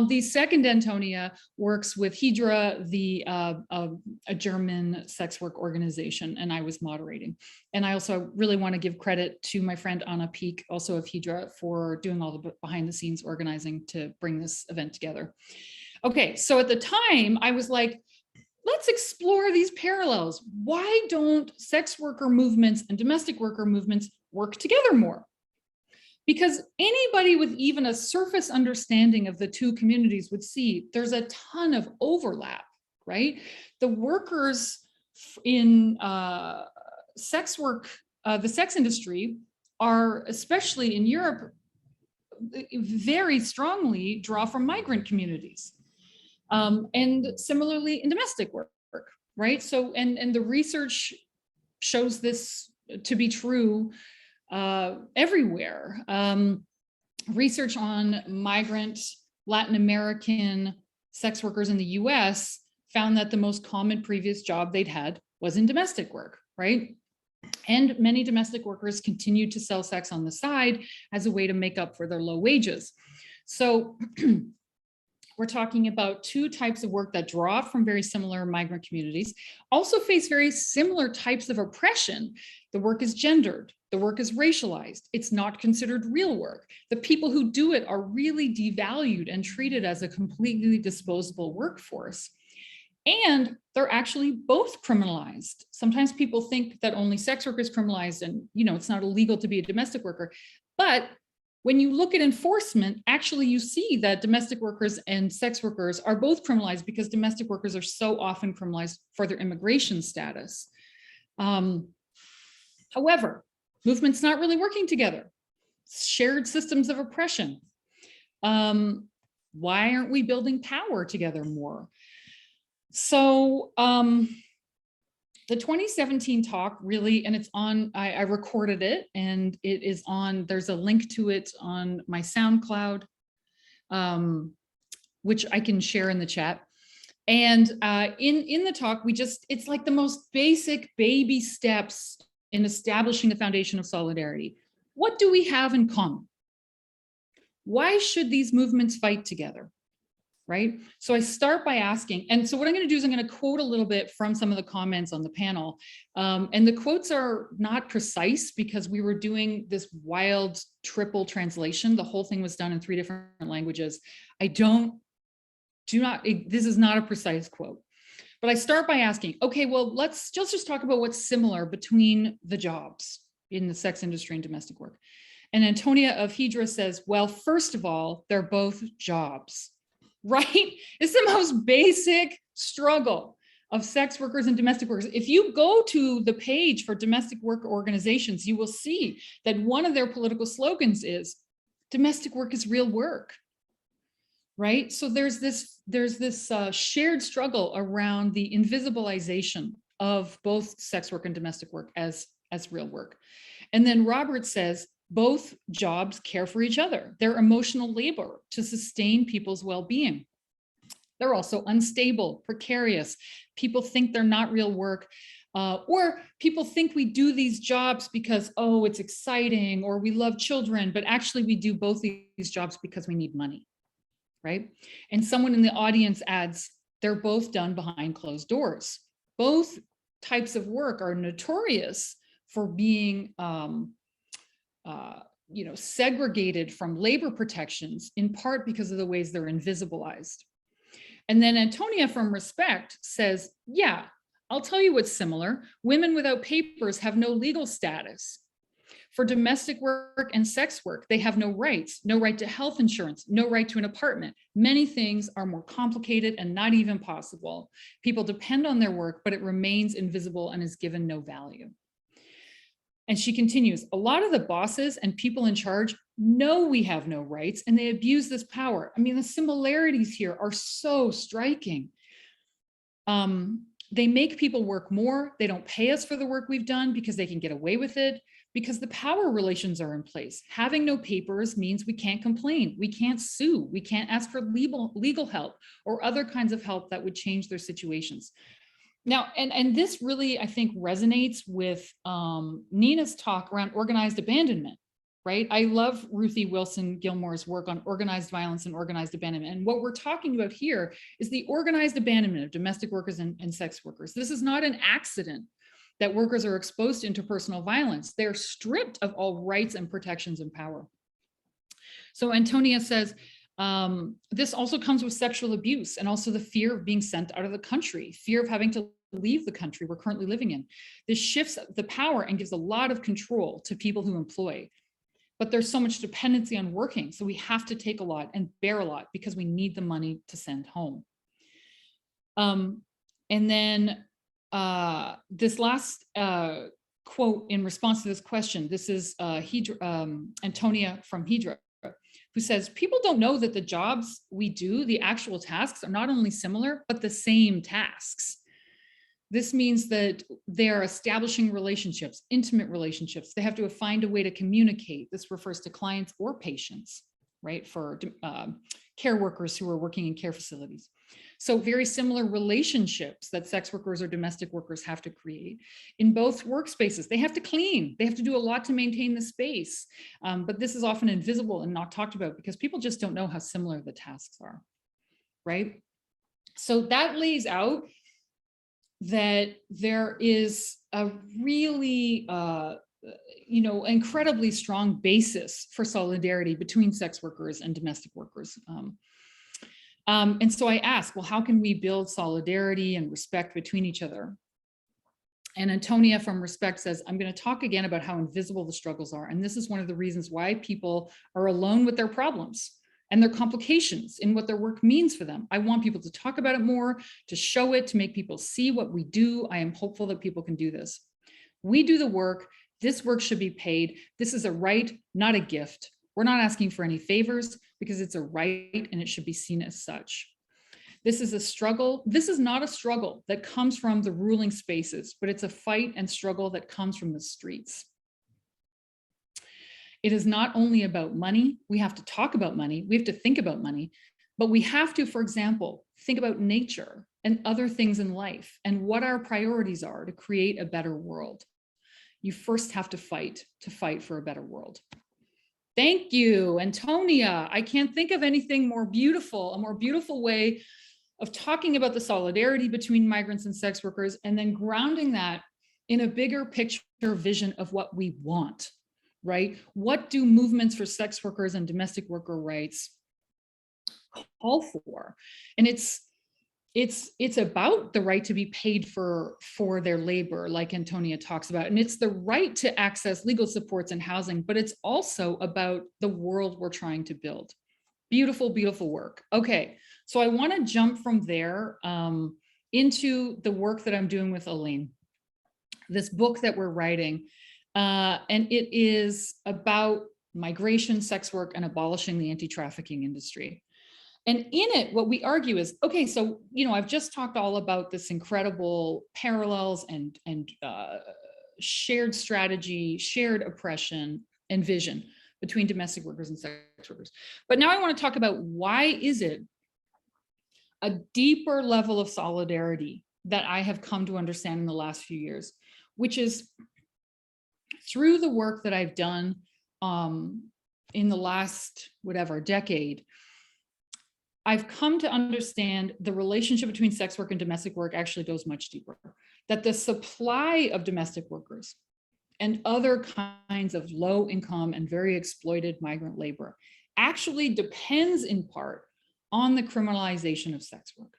The second Antonia works with Hydra, a German sex work organization, and I was moderating. And I also really want to give credit to my friend Anna Peak, also of Hydra, for doing all the behind the scenes organizing to bring this event together. Okay, so at the time I was like, let's explore these parallels. Why don't sex worker movements and domestic worker movements work together more? Because anybody with even a surface understanding of the 2 communities would see there's a ton of overlap, right? The workers in sex work, the sex industry are, especially in Europe, very strongly draw from migrant communities. And similarly in domestic work, right? So, and the research shows this to be true everywhere. Research on migrant Latin American sex workers in the US found that the most common previous job they'd had was in domestic work, right? And many domestic workers continued to sell sex on the side as a way to make up for their low wages. So we're talking about two types of work that draw from very similar migrant communities, also face very similar types of oppression. The work is gendered, the work is racialized, it's not considered real work. The people who do it are really devalued and treated as a completely disposable workforce. And they're actually both criminalized. Sometimes people think that only sex work is criminalized and, you know, it's not illegal to be a domestic worker. But when you look at enforcement, actually you see that domestic workers and sex workers are both criminalized because domestic workers are so often criminalized for their immigration status. However, movement's not really working together. Shared systems of oppression. Why aren't we building power together more? So the 2017 talk really, and it's on, I recorded it and it is on, there's a link to it on my SoundCloud, which I can share in the chat. And in the talk, it's like the most basic baby steps in establishing the foundation of solidarity. What do we have in common? Why should these movements fight together? Right? So I start by asking, and so what I'm going to do is I'm going to quote a little bit from some of the comments on the panel. And the quotes are not precise because we were doing this wild triple translation. The whole thing was done in 3 different languages. This is not a precise quote. But I start by asking, okay, well, let's just talk about what's similar between the jobs in the sex industry and domestic work. And Antonia of Hydra says, well, first of all, they're both jobs. Right? It's the most basic struggle of sex workers and domestic workers. If you go to the page for domestic work organizations, you will see that one of their political slogans is domestic work is real work. Right? So there's this shared struggle around the invisibilization of both sex work and domestic work as real work. And then Robert says, both jobs care for each other. They're emotional labor to sustain people's well-being. They're also unstable, precarious. People think they're not real work, or people think we do these jobs because, oh, it's exciting, or we love children, but actually we do both these jobs because we need money, right? And someone in the audience adds, they're both done behind closed doors. Both types of work are notorious for being segregated from labor protections, in part because of the ways they're invisibilized. And then Antonia from Respect says, yeah, I'll tell you what's similar. Women without papers have no legal status. For domestic work and sex work, they have no rights, no right to health insurance, no right to an apartment. Many things are more complicated and not even possible. People depend on their work, but it remains invisible and is given no value. And she continues, a lot of the bosses and people in charge know we have no rights and they abuse this power. I mean, the similarities here are so striking. They make people work more. They don't pay us for the work we've done because they can get away with it, because the power relations are in place. Having no papers means we can't complain. We can't sue. We can't ask for legal help or other kinds of help that would change their situations. Now, and this really, I think, resonates with Nina's talk around organized abandonment, right? I love Ruthie Wilson Gilmore's work on organized violence and organized abandonment. And what we're talking about here is the organized abandonment of domestic workers and sex workers. This is not an accident that workers are exposed to interpersonal violence. They're stripped of all rights and protections and power. So Antonia says, this also comes with sexual abuse and also the fear of being sent out of the country, fear of having to leave the country we're currently living in. This shifts the power and gives a lot of control to people who employ. But there's so much dependency on working, so we have to take a lot and bear a lot because we need the money to send home. And then this last quote in response to this question, this is Antonia from Hydra, who says, people don't know that the jobs we do, the actual tasks, are not only similar, but the same tasks. This means that they are establishing relationships, intimate relationships. They have to find a way to communicate. This refers to clients or patients, right? For care workers who are working in care facilities. So very similar relationships that sex workers or domestic workers have to create in both workspaces. They have to clean, they have to do a lot to maintain the space. But this is often invisible and not talked about because people just don't know how similar the tasks are, right? So that lays out that there is a really, incredibly strong basis for solidarity between sex workers and domestic workers. And so I asked, well, how can we build solidarity and respect between each other? And Antonia from Respect says, I'm going to talk again about how invisible the struggles are. And this is one of the reasons why people are alone with their problems and their complications in what their work means for them. I want people to talk about it more, to show it, to make people see what we do. I am hopeful that people can do this. We do the work. This work should be paid. This is a right, not a gift. We're not asking for any favors because it's a right and it should be seen as such. This is a struggle. This is not a struggle that comes from the ruling spaces, but it's a fight and struggle that comes from the streets. It is not only about money. We have to talk about money. We have to think about money, but we have to, for example, think about nature and other things in life and what our priorities are to create a better world. You first have to fight for a better world. Thank you, Antonia. I can't think of anything more beautiful, a more beautiful way of talking about the solidarity between migrants and sex workers, and then grounding that in a bigger picture vision of what we want, right? What do movements for sex workers and domestic worker rights call for? And it's about the right to be paid for their labor, like Antonia talks about, and it's the right to access legal supports and housing, but it's also about the world we're trying to build. Beautiful, beautiful work. Okay, so I want to jump from there into the work that I'm doing with Elaine, this book that we're writing, and it is about migration, sex work, and abolishing the anti-trafficking industry. And in it, what we argue is, okay, so, I've just talked all about this incredible parallels and shared strategy, shared oppression, and vision between domestic workers and sex workers. But now I want to talk about why is it a deeper level of solidarity that I have come to understand in the last few years, which is through the work that I've done in the last, decade. I've come to understand the relationship between sex work and domestic work actually goes much deeper, that the supply of domestic workers and other kinds of low income and very exploited migrant labor actually depends in part on the criminalization of sex work.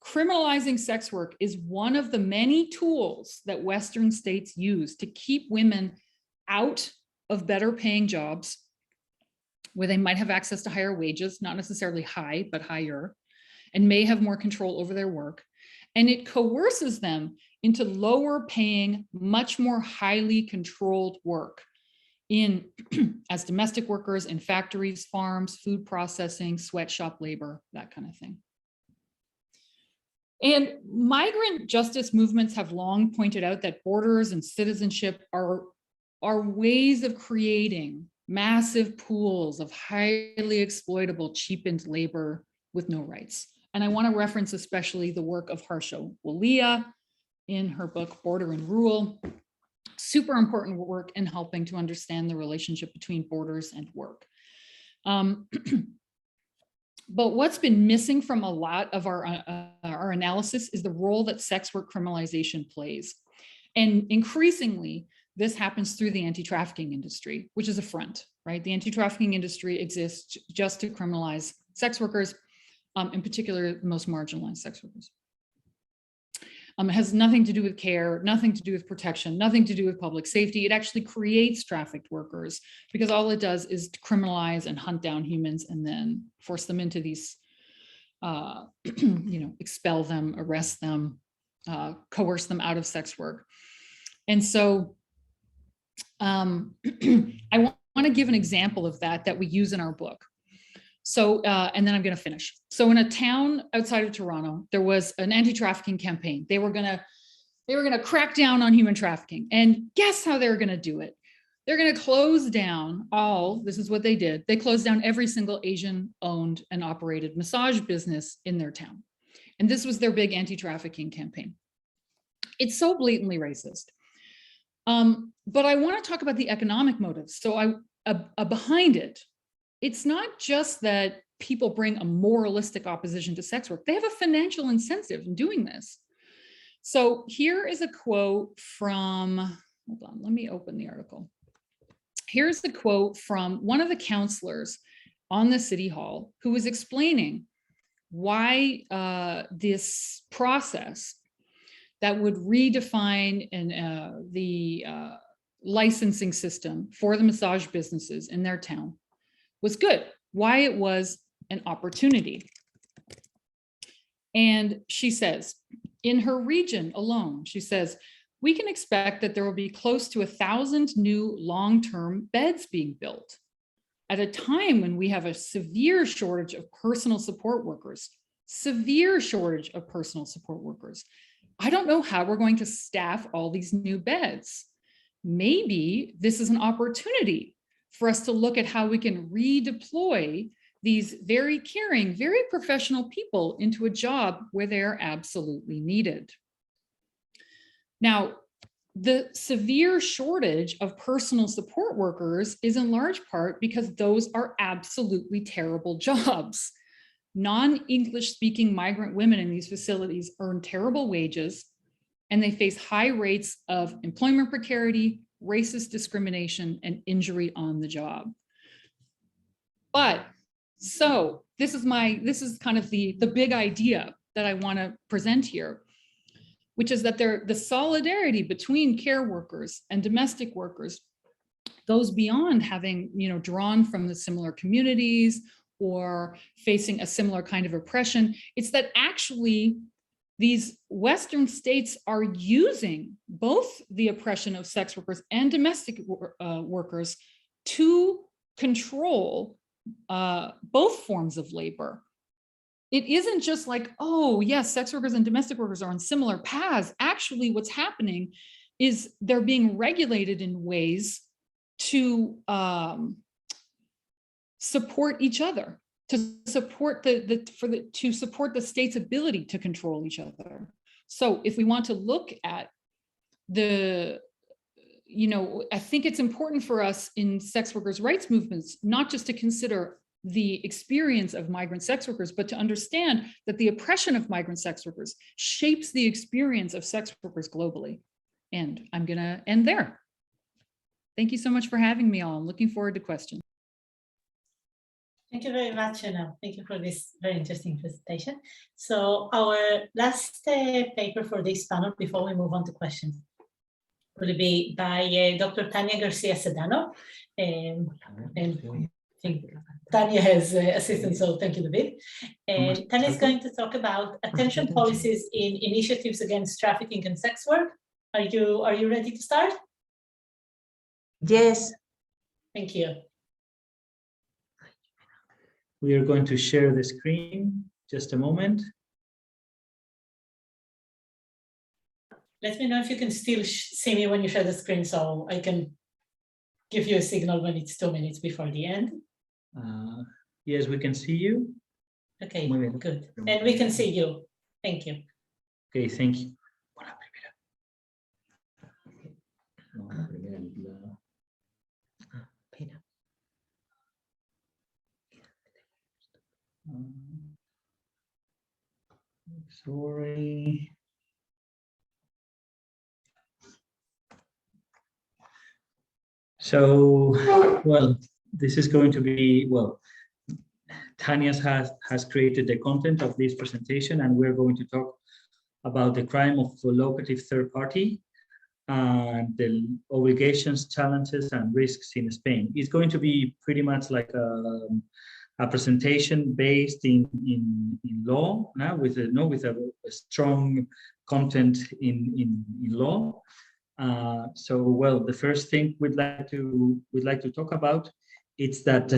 Criminalizing sex work is one of the many tools that Western states use to keep women out of better paying jobs where they might have access to higher wages, not necessarily high, but higher, and may have more control over their work. And it coerces them into lower paying, much more highly controlled work as domestic workers in factories, farms, food processing, sweatshop labor, that kind of thing. And migrant justice movements have long pointed out that borders and citizenship are ways of creating massive pools of highly exploitable, cheapened labor with no rights. And I want to reference especially the work of Harsha Walia in her book, Border and Rule. Super important work in helping to understand the relationship between borders and work. But what's been missing from a lot of our analysis is the role that sex work criminalization plays. And increasingly, this happens through the anti-trafficking industry, which is a front, right? The anti-trafficking industry exists just to criminalize sex workers, in particular, the most marginalized sex workers. It has nothing to do with care, nothing to do with protection, nothing to do with public safety. It actually creates trafficked workers because all it does is to criminalize and hunt down humans and then force them into these, expel them, arrest them, coerce them out of sex work. And so I want to give an example of that we use in our book. So, and then I'm going to finish. So in a town outside of Toronto, there was an anti-trafficking campaign. They were going to crack down on human trafficking. And guess how they were going to do it? they're going to close down this is what they did. They closed down every single Asian owned and operated massage business in their town. And this was their big anti-trafficking campaign. It's so blatantly racist. But I want to talk about the economic motives. So behind it, it's not just that people bring a moralistic opposition to sex work. They have a financial incentive in doing this. So here is a quote from, hold on, let me open the article. Here's the quote from one of the counselors on the city hall who was explaining why this process that would redefine the licensing system for the massage businesses in their town was good, why it was an opportunity. And she says, in her region alone, she says, we can expect that there will be close to 1,000 new long-term beds being built at a time when we have a severe shortage of personal support workers, severe shortage of personal support workers. I don't know how we're going to staff all these new beds. Maybe this is an opportunity for us to look at how we can redeploy these very caring, very professional people into a job where they are absolutely needed. Now, the severe shortage of personal support workers is in large part because those are absolutely terrible jobs. Non-English speaking migrant women in these facilities earn terrible wages, and they face high rates of employment precarity, racist discrimination, and injury on the job. But so this is kind of the big idea that I want to present here, which is that the solidarity between care workers and domestic workers goes beyond having, drawn from the similar communities or facing a similar kind of oppression. It's that actually these Western states are using both the oppression of sex workers and domestic workers to control both forms of labor. It isn't just like, oh, yes, sex workers and domestic workers are on similar paths. Actually, what's happening is they're being regulated in ways to support each other, to support to support the state's ability to control each other. So if we want to look at I think it's important for us in sex workers' rights movements, not just to consider the experience of migrant sex workers, but to understand that the oppression of migrant sex workers shapes the experience of sex workers globally. And I'm gonna end there. Thank you so much for having me all. I'm looking forward to questions. Thank you very much, Chanelle. Thank you for this very interesting presentation. So our last paper for this panel before we move on to questions will be by Dr. Tania Garcia Sedano. And I think Tania has assistance, so thank you, David. And Tania is going to talk about attention policies in initiatives against trafficking and sex work. Are you ready to start? Yes. Thank you. We are going to share the screen. Just a moment. Let me know if you can still see me when you share the screen so I can give you a signal when it's 2 minutes before the end. Yes, we can see you. Okay, good. And we can see you. Thank you. Okay, thank you. Sorry. So, well, this is going to be, well, Tania has created the content of this presentation, and we're going to talk about the crime of locative third party and the obligations, challenges, and risks in Spain. It's going to be pretty much like a presentation based in law, with a strong content in law. So, well, the first thing we'd like to talk about is that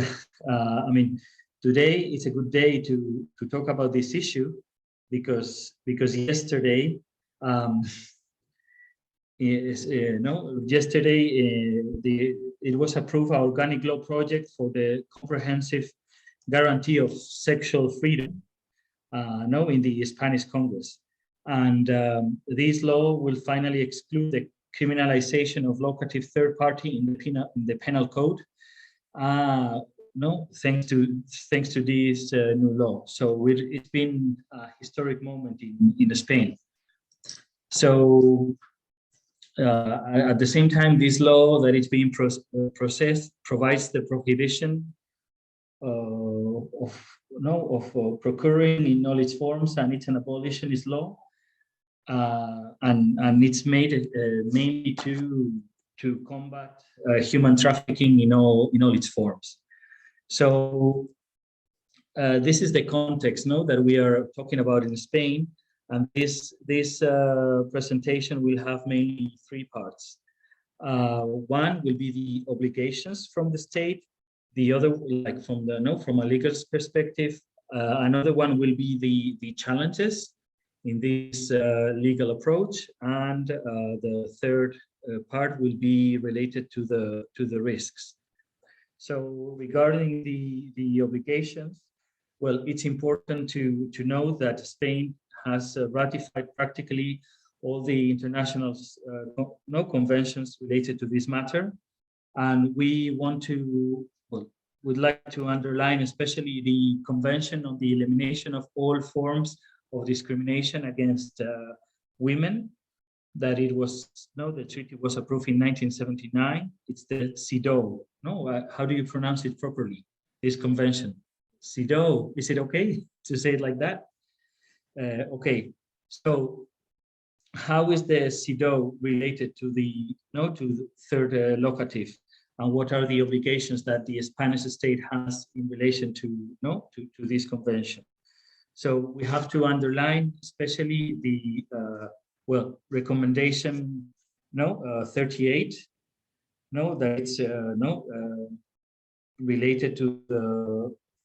I mean, today is a good day to talk about this issue because yesterday yesterday it was approved an organic law project for the comprehensive guarantee of sexual freedom, in the Spanish Congress. And this law will finally exclude the criminalization of locative third party in the penal code. Thanks to this new law. So it's been a historic moment in Spain. So at the same time, this law that is being processed provides the prohibition of procuring in all its forms, and it's an abolitionist law, and it's made mainly to combat human trafficking in all its forms. So this is the context, that we are talking about in Spain, and this presentation will have mainly three parts. One will be the obligations from the state. The other, like from a legal perspective, another one will be the challenges in this legal approach, and the third part will be related to the risks. So regarding the obligations, well, it's important to know that Spain has ratified practically all the international conventions related to this matter, and we would like to underline especially the Convention on the Elimination of All Forms of Discrimination against Women, that the treaty was approved in 1979. It's the CEDAW. How do you pronounce it properly? This convention, CEDAW. Is it okay to say it like that? Okay. So, how is the CEDAW related to the third locative, and what are the obligations that the Spanish state has in relation to this convention? So we have to underline especially the recommendation 38, that it's related to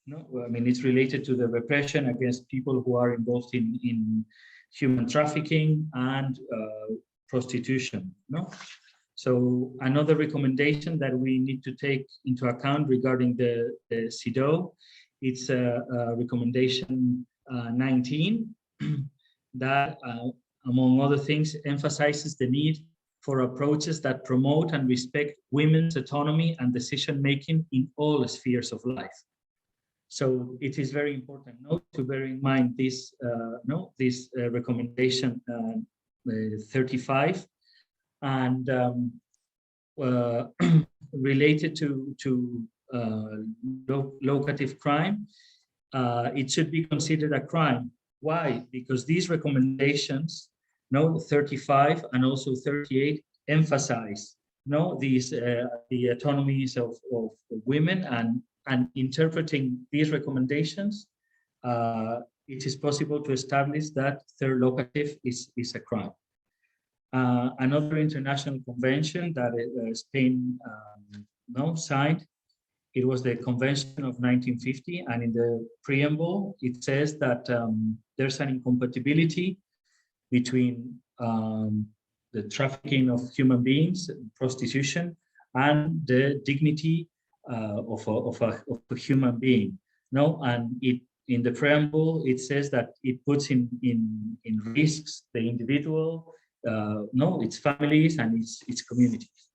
it's related to the repression against people who are involved in human trafficking and prostitution. So another recommendation that we need to take into account regarding the CEDAW, it's recommendation 19, that among other things emphasizes the need for approaches that promote and respect women's autonomy and decision-making in all spheres of life. So it is very important to bear in mind this recommendation 35, and related to locative crime, it should be considered a crime. Why? Because these recommendations, 35 and also 38, emphasize these the autonomies of women, and interpreting these recommendations, it is possible to establish that third locative is a crime. Another international convention that Spain signed, it was the Convention of 1950, and in the preamble it says that there's an incompatibility between the trafficking of human beings, prostitution, and the dignity of a human being. And in the preamble it says that it puts in risks the individual, its families and its communities.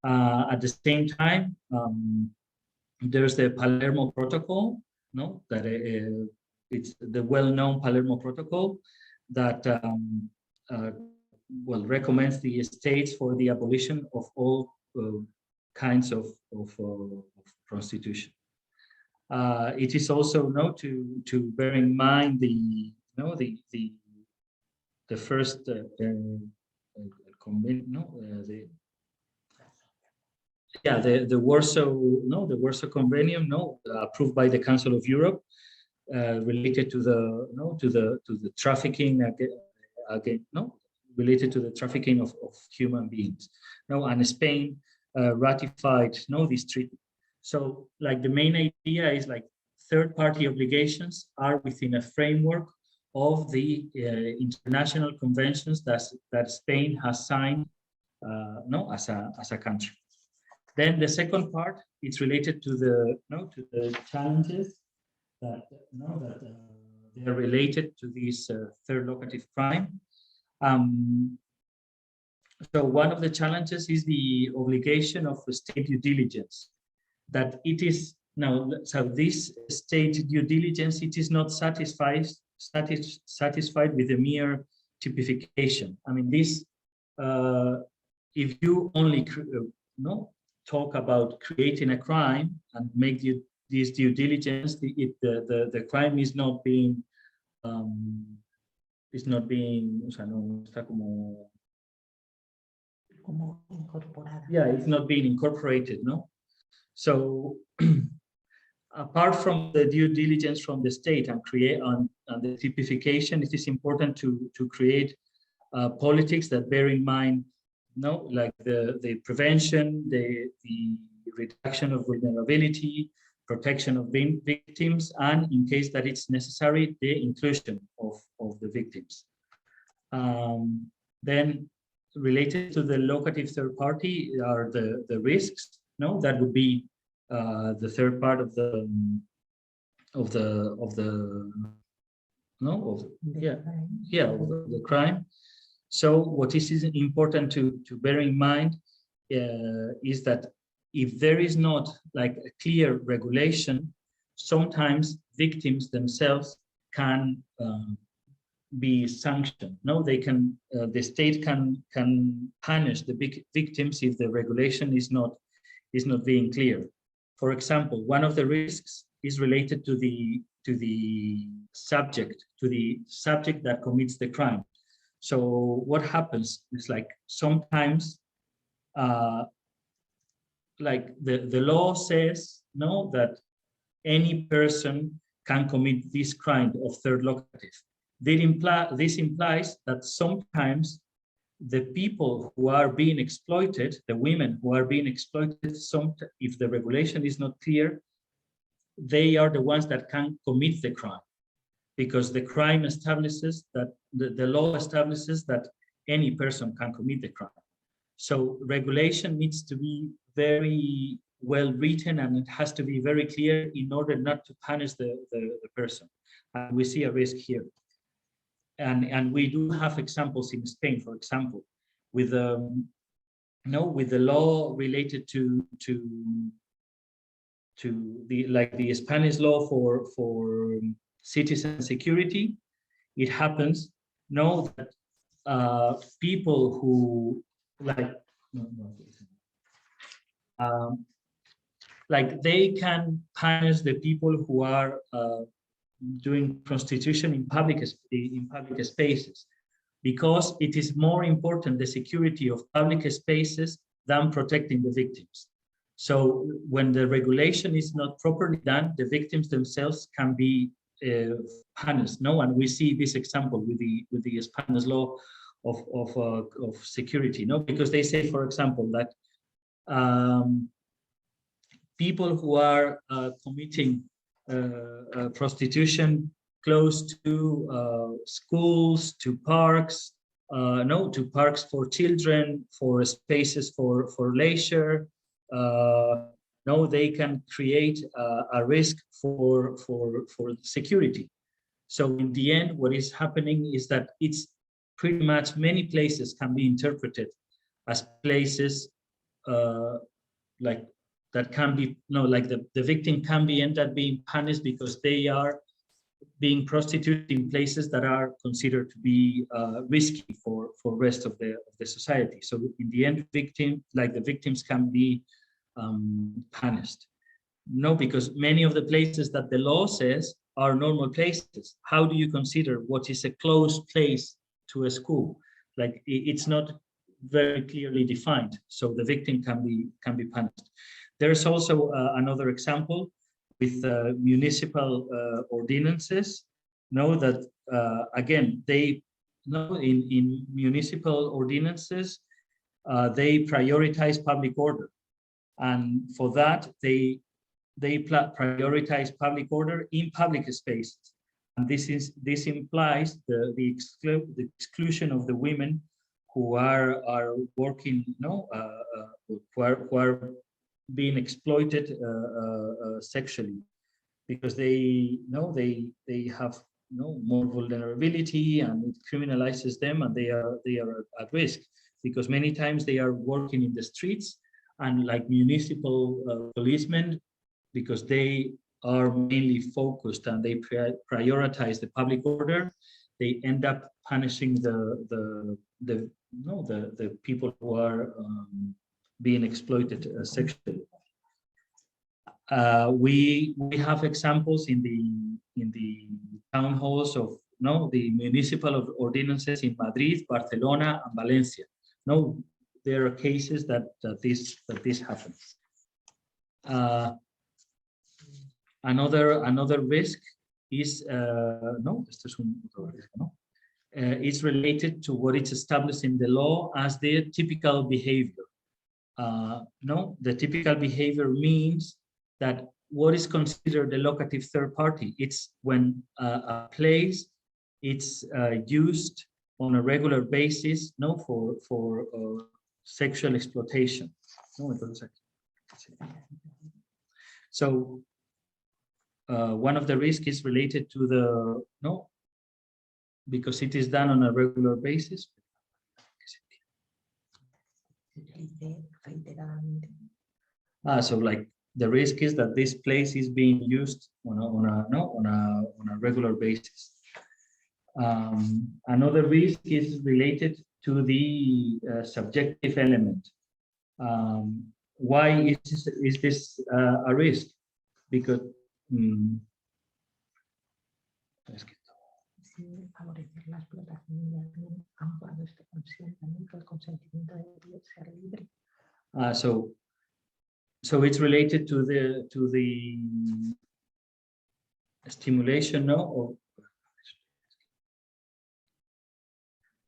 At the same time, there's the Palermo Protocol, that it's the well-known Palermo Protocol that recommends the states for the abolition of all kinds of prostitution. It is also to bear in mind the first the Warsaw Convention, approved by the Council of Europe, related to the trafficking related to the trafficking of human beings. And Spain ratified this treaty. So, like, the main idea is like third-party obligations are within a framework of the international conventions that Spain has signed, as a country. Then the second part, it's related to the challenges that they are related to this third locative crime. So one of the challenges is the obligation of state due diligence. That it is now, so this state due diligence, it is not satisfied with the mere typification. I mean, this, if you only talk about creating a crime and make this due diligence, the crime is not being, o sea, no está como incorporada. Yeah, it's not being incorporated, no? So apart from the due diligence from the state and the typification, it is important to create politics that bear in mind, like the prevention, the reduction of vulnerability, protection of victims, and in case that it's necessary, the inclusion of the victims. Then related to the locative third party are the risks. That would be the third part of the crime. So what is important to bear in mind is that if there is not like a clear regulation, sometimes victims themselves can be sanctioned. They can, the state can punish the victims if the regulation is not being clear. For example, one of the risks is related to the subject that commits the crime. So what happens is, like, sometimes like the law says that any person can commit this crime of third locative. This implies that sometimes the people who are being exploited, the women who are being exploited, if the regulation is not clear, they are the ones that can commit the crime, because the crime establishes that the law establishes that any person can commit the crime. So regulation needs to be very well written, and it has to be very clear in order not to punish the person. And we see a risk here. And we do have examples in Spain, for example, with with the law related to the Spanish law for citizen security. It happens that people who they can punish the people who are doing prostitution in public spaces, because it is more important the security of public spaces than protecting the victims. So when the regulation is not properly done, the victims themselves can be punished. And we see this example with the Spanish law of security. Because they say, for example, that people who are committing prostitution close to schools, to parks, to parks for children, for spaces for leisure, they can create a risk for security. So in the end, what is happening is that it's pretty much many places can be interpreted as places that can be, the victim can be end up being punished because they are being prostituted in places that are considered to be risky for rest of the society. So in the end, the victims can be punished. Because many of the places that the law says are normal places. How do you consider what is a close place to a school? It's not very clearly defined, so the victim can be punished. There's also another example with municipal ordinances. That again, they in municipal ordinances they prioritize public order, and for that they prioritize public order in public spaces, and this implies the exclusion of the women who are working, who are being exploited sexually, because they have more vulnerability, and it criminalizes them, and they are at risk, because many times they are working in the streets and like municipal policemen, because they are mainly focused and they prioritize the public order. They end up punishing the people who are being exploited sexually. We have examples in the town halls of the municipal ordinances in Madrid, Barcelona, and Valencia. There are cases that this happens. Another risk is it's related to what is established in the law as the typical behavior. The typical behavior means that what is considered a locative third party, it's when a place it's used on a regular basis for sexual exploitation. So one of the risks is related to the because it is done on a regular basis. So like the risk is that this place is being used on a regular basis. Another risk is related to the subjective element. Why is this a risk? Because so it's related to the stimulation,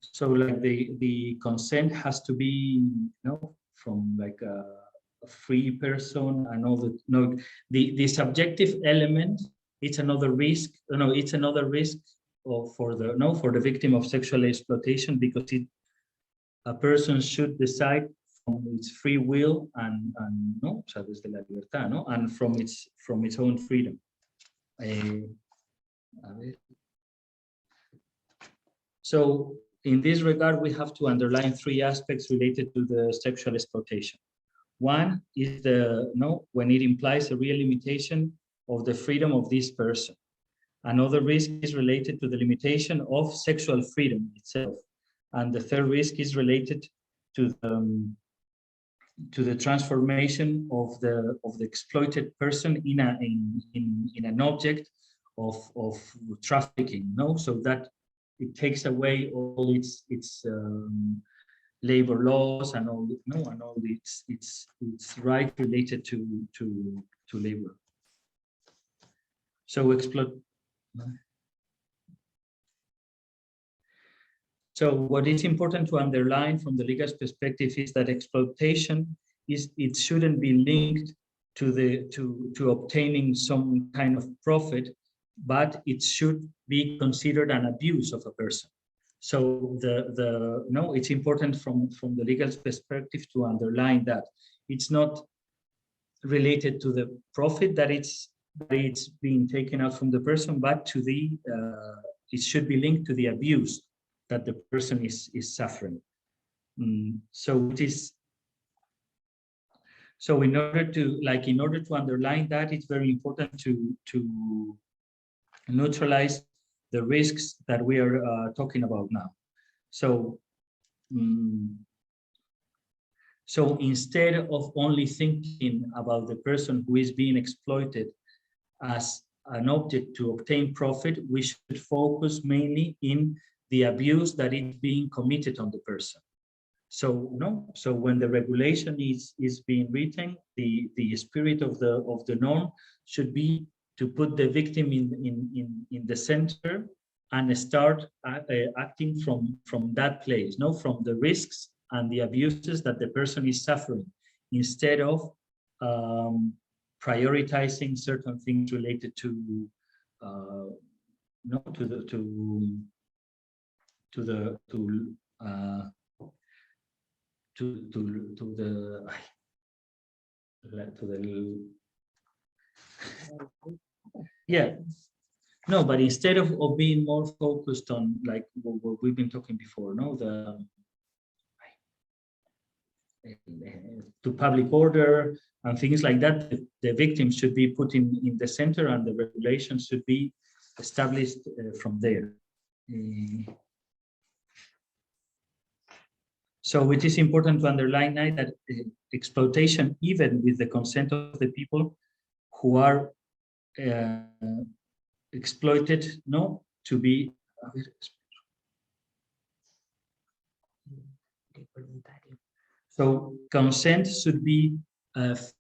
so like the consent has to be from like a free person, and all the subjective element. It's another risk. It's another risk for the victim of sexual exploitation, because a person should decide from its free will and desde la libertad, and from its own freedom. So in this regard, we have to underline three aspects related to the sexual exploitation. One is when it implies a real limitation of the freedom of this person. Another risk is related to the limitation of sexual freedom itself. And the third risk is related to the transformation of the exploited person in an object of trafficking. So that it takes away all its labor laws and all its right related to labor. So what is important to underline from the legal perspective is that exploitation shouldn't be linked to obtaining some kind of profit, but it should be considered an abuse of a person. So it's important from the legal perspective to underline that it's not related to the profit that it's being taken out from the person, but to it should be linked to the abuse that the person is suffering. So it is. So in order to underline that, it's very important to neutralize the risks that we are talking about now. So instead of only thinking about the person who is being exploited as an object to obtain profit, we should focus mainly in the abuse that is being committed on the person. So when the regulation is being written, the spirit of the norm should be to put the victim in the center and start acting from that place, from the risks and the abuses that the person is suffering, instead of prioritizing certain things related to yeah. No, but instead of being more focused on like what we've been talking before, no, to public order and things like that, the victims should be put in the center and the regulations should be established from there. So it is important to underline that exploitation, even with the consent of the people who are exploited, no, to be so consent should be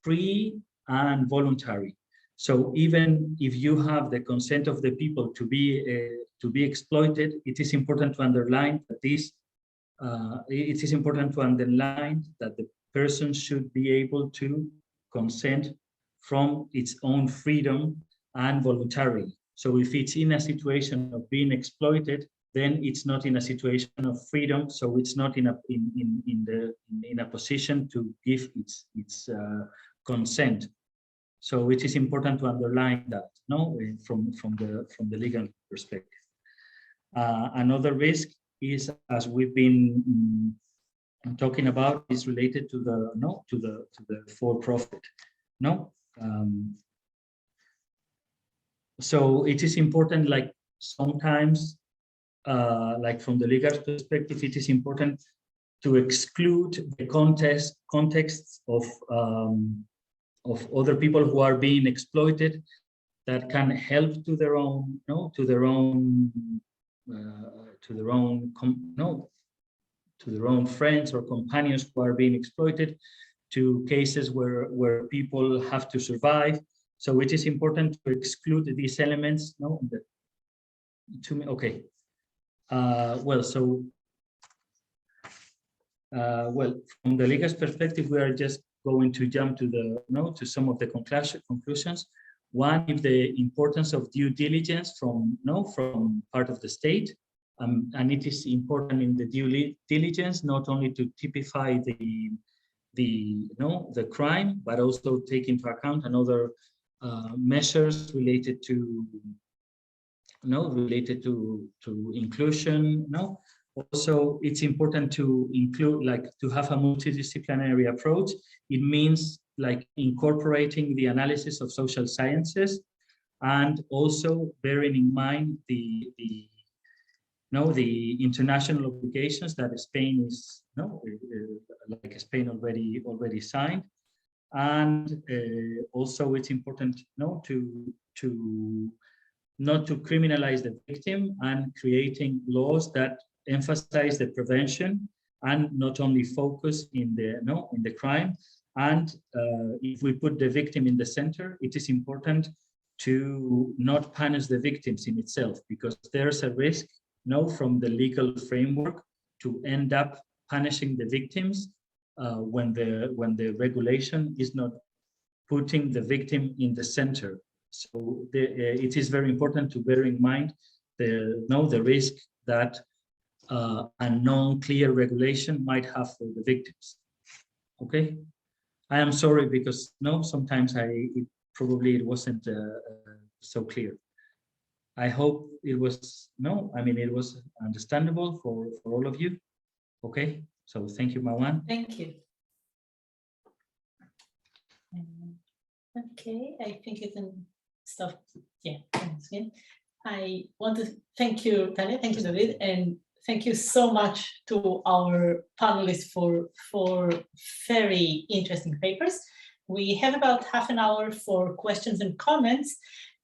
free and voluntary. So even if you have the consent of the people to be exploited, it is important to underline that it is important to underline that the person should be able to consent from its own freedom and voluntarily. So if it's in a situation of being exploited, then it's not in a situation of freedom. So it's not in a position to give its consent. So it is important to underline that, no, from the legal perspective. Another risk is, as we've been talking about, is related to the for-profit. No. So it is important, like sometimes, like from the legal perspective, it is important to exclude the contexts of other people who are being exploited that can help to their own, to their own friends or companions who are being exploited, to cases where people have to survive. So it is important to exclude these elements. No, okay. Well, from the legal perspective, we are just going to jump to some of the conclusions. One is the importance of due diligence from part of the state, and it is important in the due diligence not only to typify the crime, but also take into account another measures related to inclusion. Also, it's important to include, like, to have a multidisciplinary approach. It means like incorporating the analysis of social sciences, and also bearing in mind the international obligations that Spain is like Spain already signed. And also it's important to not to criminalize the victim, and creating laws that emphasize the prevention and not only focus in the crime. And if we put the victim in the center, it is important to not punish the victims in itself, because there's a risk from the legal framework to end up punishing the victims when the regulation is not putting the victim in the center. So it is very important to bear in mind the risk that a non-clear regulation might have for the victims. Okay, I am sorry because sometimes it wasn't so clear. I hope it was it was understandable for all of you. Okay, so thank you, Maayan. Thank you. Okay, I think you can stop. Yeah, thanks. I want to thank you, Tania, thank you, David, and thank you so much to our panelists for very interesting papers. We have about half an hour for questions and comments.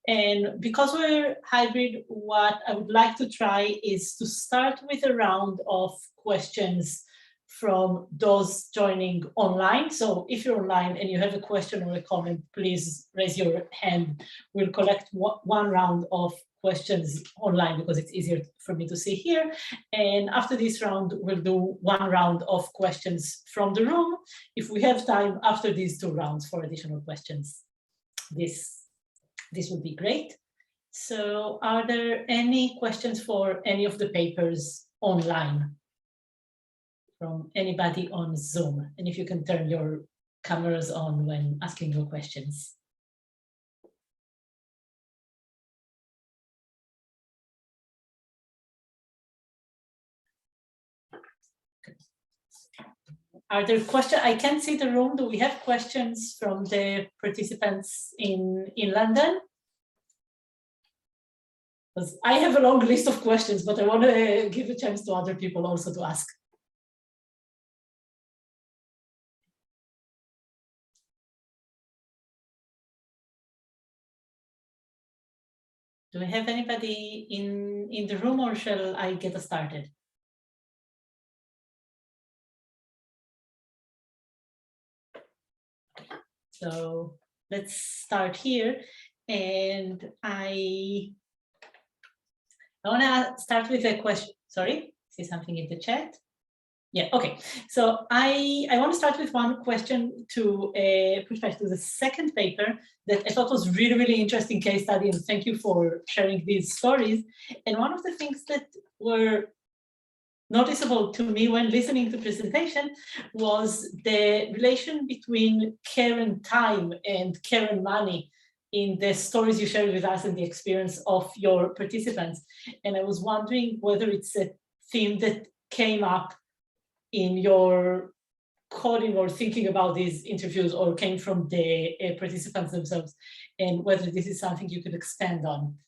And because we're hybrid, what I would like to try is to start with a round of questions from those joining online. So if you're online and you have a question or a comment, please raise your hand. We'll collect one round of questions online because it's easier for me to see here. And after this round, we'll do one round of questions from the room. If we have time after these two rounds for additional questions, this would be great. So are there any questions for any of the papers online from anybody on Zoom? And if you can turn your cameras on when asking your questions. Are there questions? I can't see the room. Do we have questions from the participants in London? Because I have a long list of questions, but I want to give a chance to other people also to ask. Do we have anybody in the room, or shall I get us started? So let's start here. And I want to start with a question. Sorry, see something in the chat? Yeah, okay. So I want to start with one question to Pushpesh, to the second paper that I thought was really, really interesting case study, and thank you for sharing these stories. And one of the things that were noticeable to me when listening to the presentation was the relation between care and time and care and money in the stories you shared with us and the experience of your participants. And I was wondering whether it's a theme that came up in your coding or thinking about these interviews, or came from the participants themselves, and whether this is something you could expand on.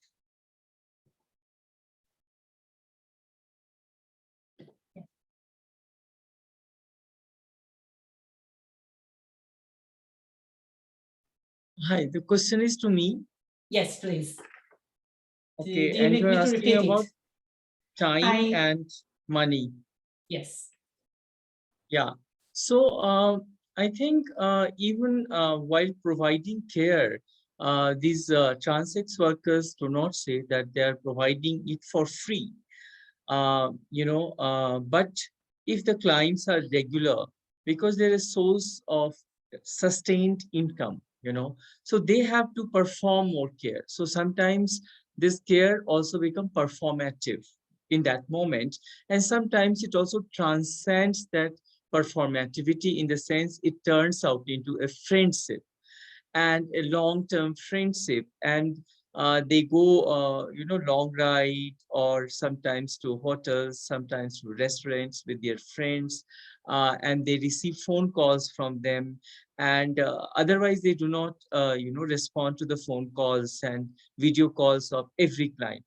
Hi, the question is to me. Yes, please. Okay, do you and need you're me to asking repeat about it? time and money. Yes. Yeah. So I think even while providing care, these trans sex workers do not say that they are providing it for free. But if the clients are regular, because they're a source of sustained income, so they have to perform more care. So sometimes this care also become performative in that moment, and sometimes it also transcends that performativity, in the sense it turns out into a friendship and a long-term friendship, and they go long ride, or sometimes to hotels, sometimes to restaurants with their friends, and they receive phone calls from them, and otherwise they do not respond to the phone calls and video calls of every client.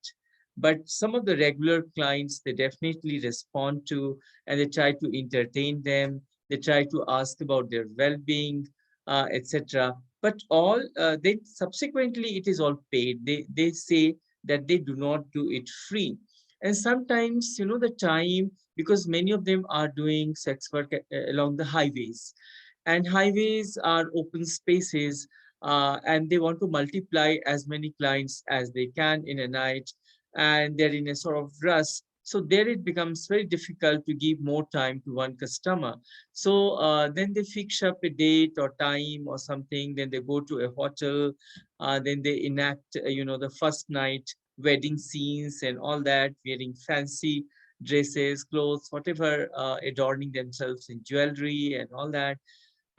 But some of the regular clients, they definitely respond to, and they try to entertain them, they try to ask about their well-being, etc. But all they subsequently, it is all paid. They say that they do not do it free. And sometimes, the time, because many of them are doing sex work along the highways, and highways are open spaces, and they want to multiply as many clients as they can in a night, and they're in a sort of rush. So there it becomes very difficult to give more time to one customer. So then they fix up a date or time or something, then they go to a hotel, then they enact, the first night wedding scenes and all that, wearing fancy dresses, clothes, whatever, adorning themselves in jewelry and all that.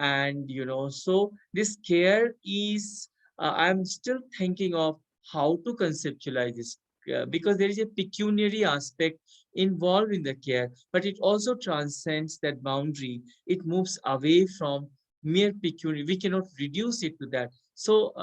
And, so this care is, I'm still thinking of how to conceptualize this, because there is a pecuniary aspect involved in the care, but it also transcends that boundary. It moves away from mere pecuniary. We cannot reduce it to that. So,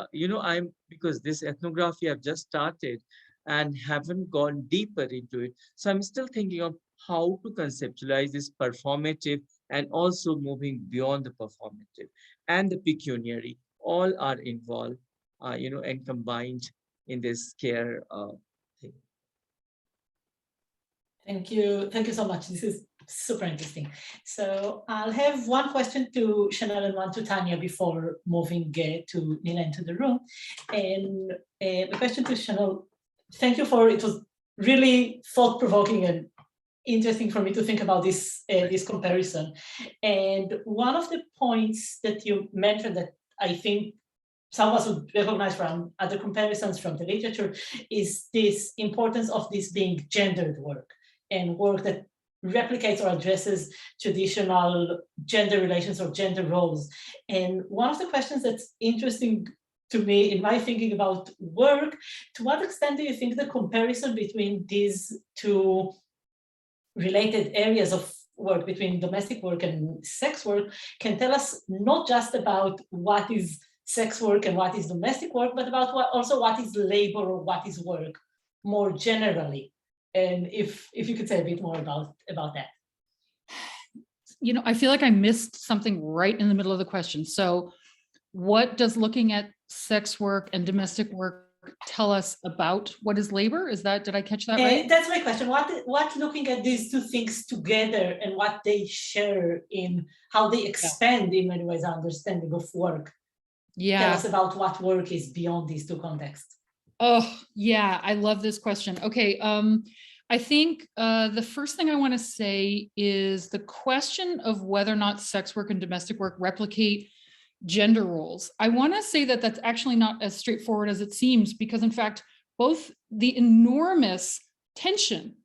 because this ethnography I've just started and haven't gone deeper into it. So I'm still thinking of how to conceptualize this performative and also moving beyond the performative and the pecuniary. All are involved, and combined in this care thing. Thank you so much. This is super interesting. So I'll have one question to Chanelle and one to Tania before moving to Niina into the room. And the question to Chanelle, thank you it was really thought-provoking and interesting for me to think about this comparison. And one of the points that you mentioned that I think some of us would recognize from other comparisons from the literature is this importance of this being gendered work, and work that replicates or addresses traditional gender relations or gender roles. And one of the questions that's interesting to me in my thinking about work, to what extent do you think the comparison between these two related areas of work, between domestic work and sex work, can tell us not just about what is sex work and what is domestic work, but about also what is labor or what is work more generally? And if you could say a bit more about that. You know, I feel like I missed something right in the middle of the question. So what does looking at sex work and domestic work tell us about what is labor? Is that, did I catch that right? That's my question. What looking at these two things together and what they share in how they expand in many ways our understanding of work. Yeah. Tell us about what work is beyond these two contexts. Oh, yeah, I love this question. Okay, I think the first thing I want to say is the question of whether or not sex work and domestic work replicate gender roles. I want to say that that's actually not as straightforward as it seems, because in fact, both the enormous tension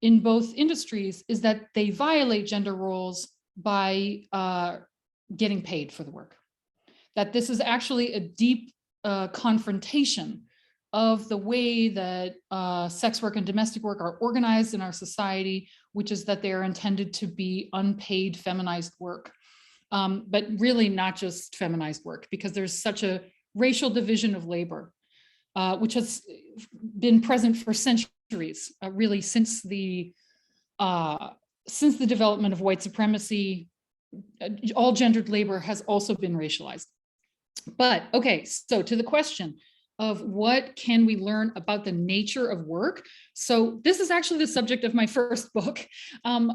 in both industries is that they violate gender roles by getting paid for the work. That this is actually a deep confrontation of the way that sex work and domestic work are organized in our society, which is that they are intended to be unpaid feminized work. But really not just feminized work, because there's such a racial division of labor, which has been present for centuries, really since the development of white supremacy. All gendered labor has also been racialized. But okay, so to the question of what can we learn about the nature of work? So this is actually the subject of my first book,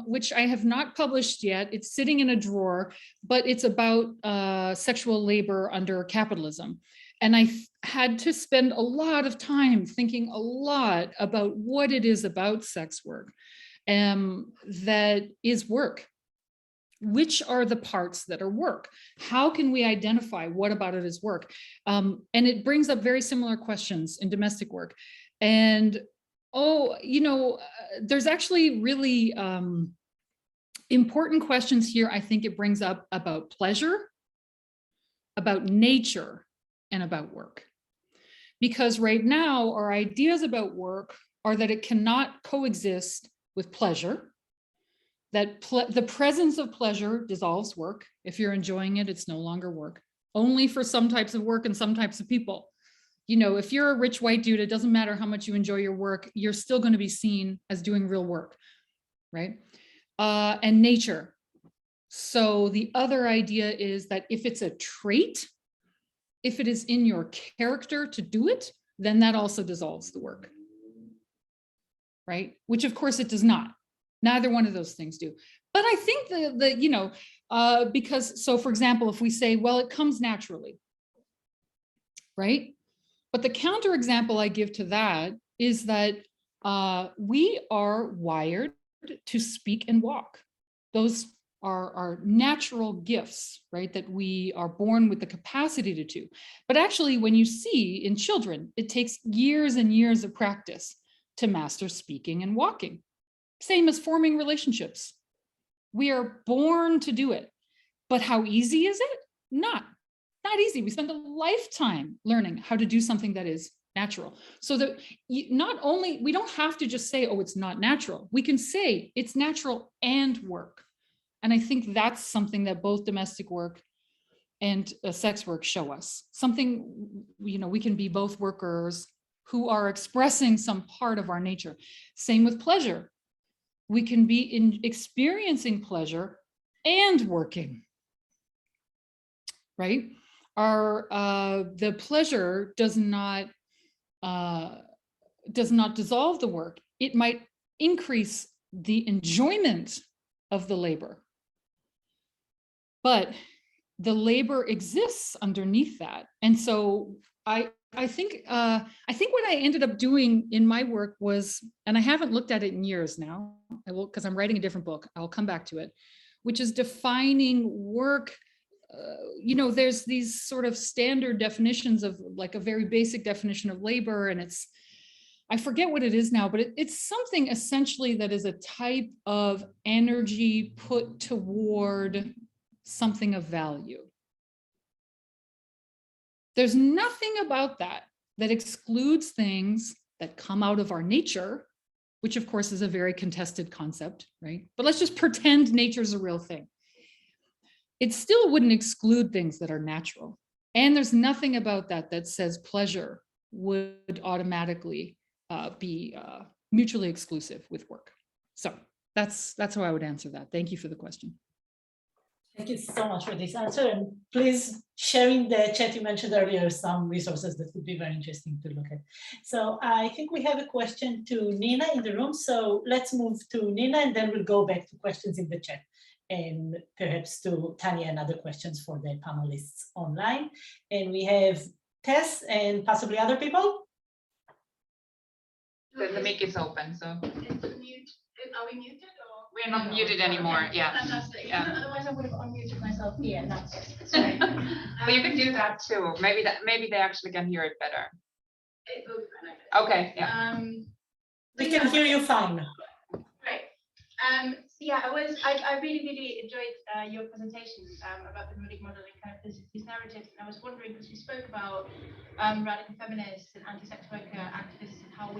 which I have not published yet. It's sitting in a drawer, but it's about sexual labor under capitalism. And I had to spend a lot of time thinking a lot about what it is about sex work that is work. Which are the parts that are work? How can we identify what about it is work? And it brings up very similar questions in domestic work. And, there's actually really important questions here. I think it brings up about pleasure, about nature, and about work. Because right now, our ideas about work are that it cannot coexist with pleasure, that the presence of pleasure dissolves work. If you're enjoying it, it's no longer work. Only for some types of work and some types of people. If you're a rich white dude, it doesn't matter how much you enjoy your work, you're still going to be seen as doing real work, right? And nature. So the other idea is that if it's a trait, if it is in your character to do it, then that also dissolves the work, right? Which of course it does not. Neither one of those things do. But I think because, so for example, if we say, well, it comes naturally, right? But the counterexample I give to that is that we are wired to speak and walk. Those are our natural gifts, right? That we are born with the capacity to do. But actually, when you see in children, it takes years and years of practice to master speaking and walking. Same as forming relationships. We are born to do it. But how easy is it? Not easy. We spend a lifetime learning how to do something that is natural. So that not only, we don't have to just say, oh, it's not natural. We can say it's natural and work. And I think that's something that both domestic work and sex work show us. Something, we can be both workers who are expressing some part of our nature. Same with pleasure. We can be experiencing pleasure and working, right? The pleasure does not dissolve the work. It might increase the enjoyment of the labor, but the labor exists underneath that. And so I think what I ended up doing in my work was, and I haven't looked at it in years now, I will, because I'm writing a different book, I'll come back to it, which is defining work. There's these sort of standard definitions of like a very basic definition of labor, and it's I forget what it is now, but it's something essentially that is a type of energy put toward something of value. There's nothing about that that excludes things that come out of our nature, which of course is a very contested concept, right? But let's just pretend nature's a real thing. It still wouldn't exclude things that are natural. And there's nothing about that that says pleasure would automatically be mutually exclusive with work. So that's how I would answer that. Thank you for the question. Thank you so much for this answer. And please share in the chat, you mentioned earlier some resources that would be very interesting to look at. So I think we have a question to Niina in the room. So let's move to Niina and then we'll go back to questions in the chat and perhaps to Tania and other questions for the panelists online. And we have Tess and possibly other people. The mic is open, so. Are we muted? We're not muted anymore, okay. yeah. Fantastic. Yeah. Otherwise I would have unmuted myself here. And that's it. Sorry. But you can do that too. Maybe they actually can hear it better. It will be fine. Okay, yeah. We can hear you fine. Great. So yeah, I really enjoyed your presentation about the Nordic model and kind of these narratives. And I was wondering, because you spoke about radical feminists and anti-sex worker activists and how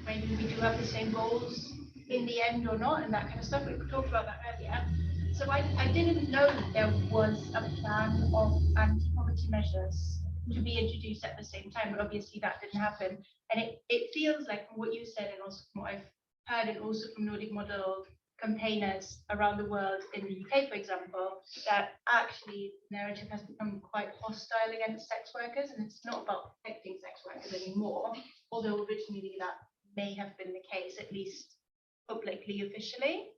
maybe we do have the same goals in the end or not, and that kind of stuff. We talked about that earlier. So I didn't know that there was a plan of anti-poverty measures to be introduced at the same time, but obviously that didn't happen. And it feels like from what you said and also from what I've heard and also from Nordic model campaigners around the world in the UK, for example, that actually the narrative has become quite hostile against sex workers, and it's not about protecting sex workers anymore, although originally that may have been the case, at least publicly, officially.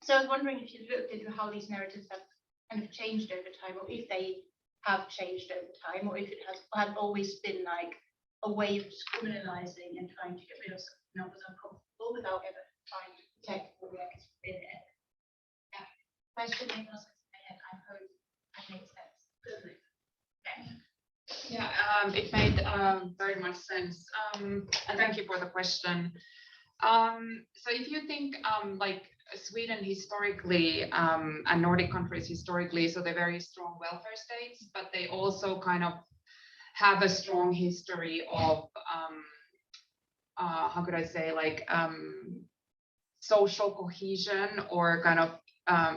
So I was wondering if you looked into how these narratives have kind of changed over time, or if they have changed over time, or if it has always been like a way of criminalizing and trying to get rid of something that was uncomfortable without ever trying to protect the workers in it. Yeah. Question maybe also I hope that makes sense. Yeah, it made very much sense. And thank you for the question. So if you think like Sweden historically and Nordic countries historically, so they're very strong welfare states, but they also kind of have a strong history of how could I say, like social cohesion or kind of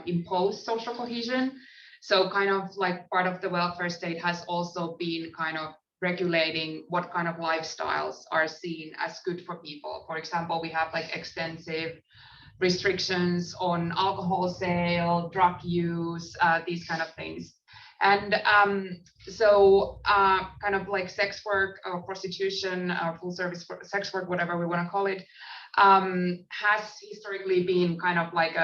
imposed social cohesion. So kind of like part of the welfare state has also been kind of regulating what kind of lifestyles are seen as good for people. For example, we have like extensive restrictions on alcohol sale, drug use, these kind of things. And so kind of like sex work or prostitution or full service sex work, whatever we want to call it, has historically been kind of like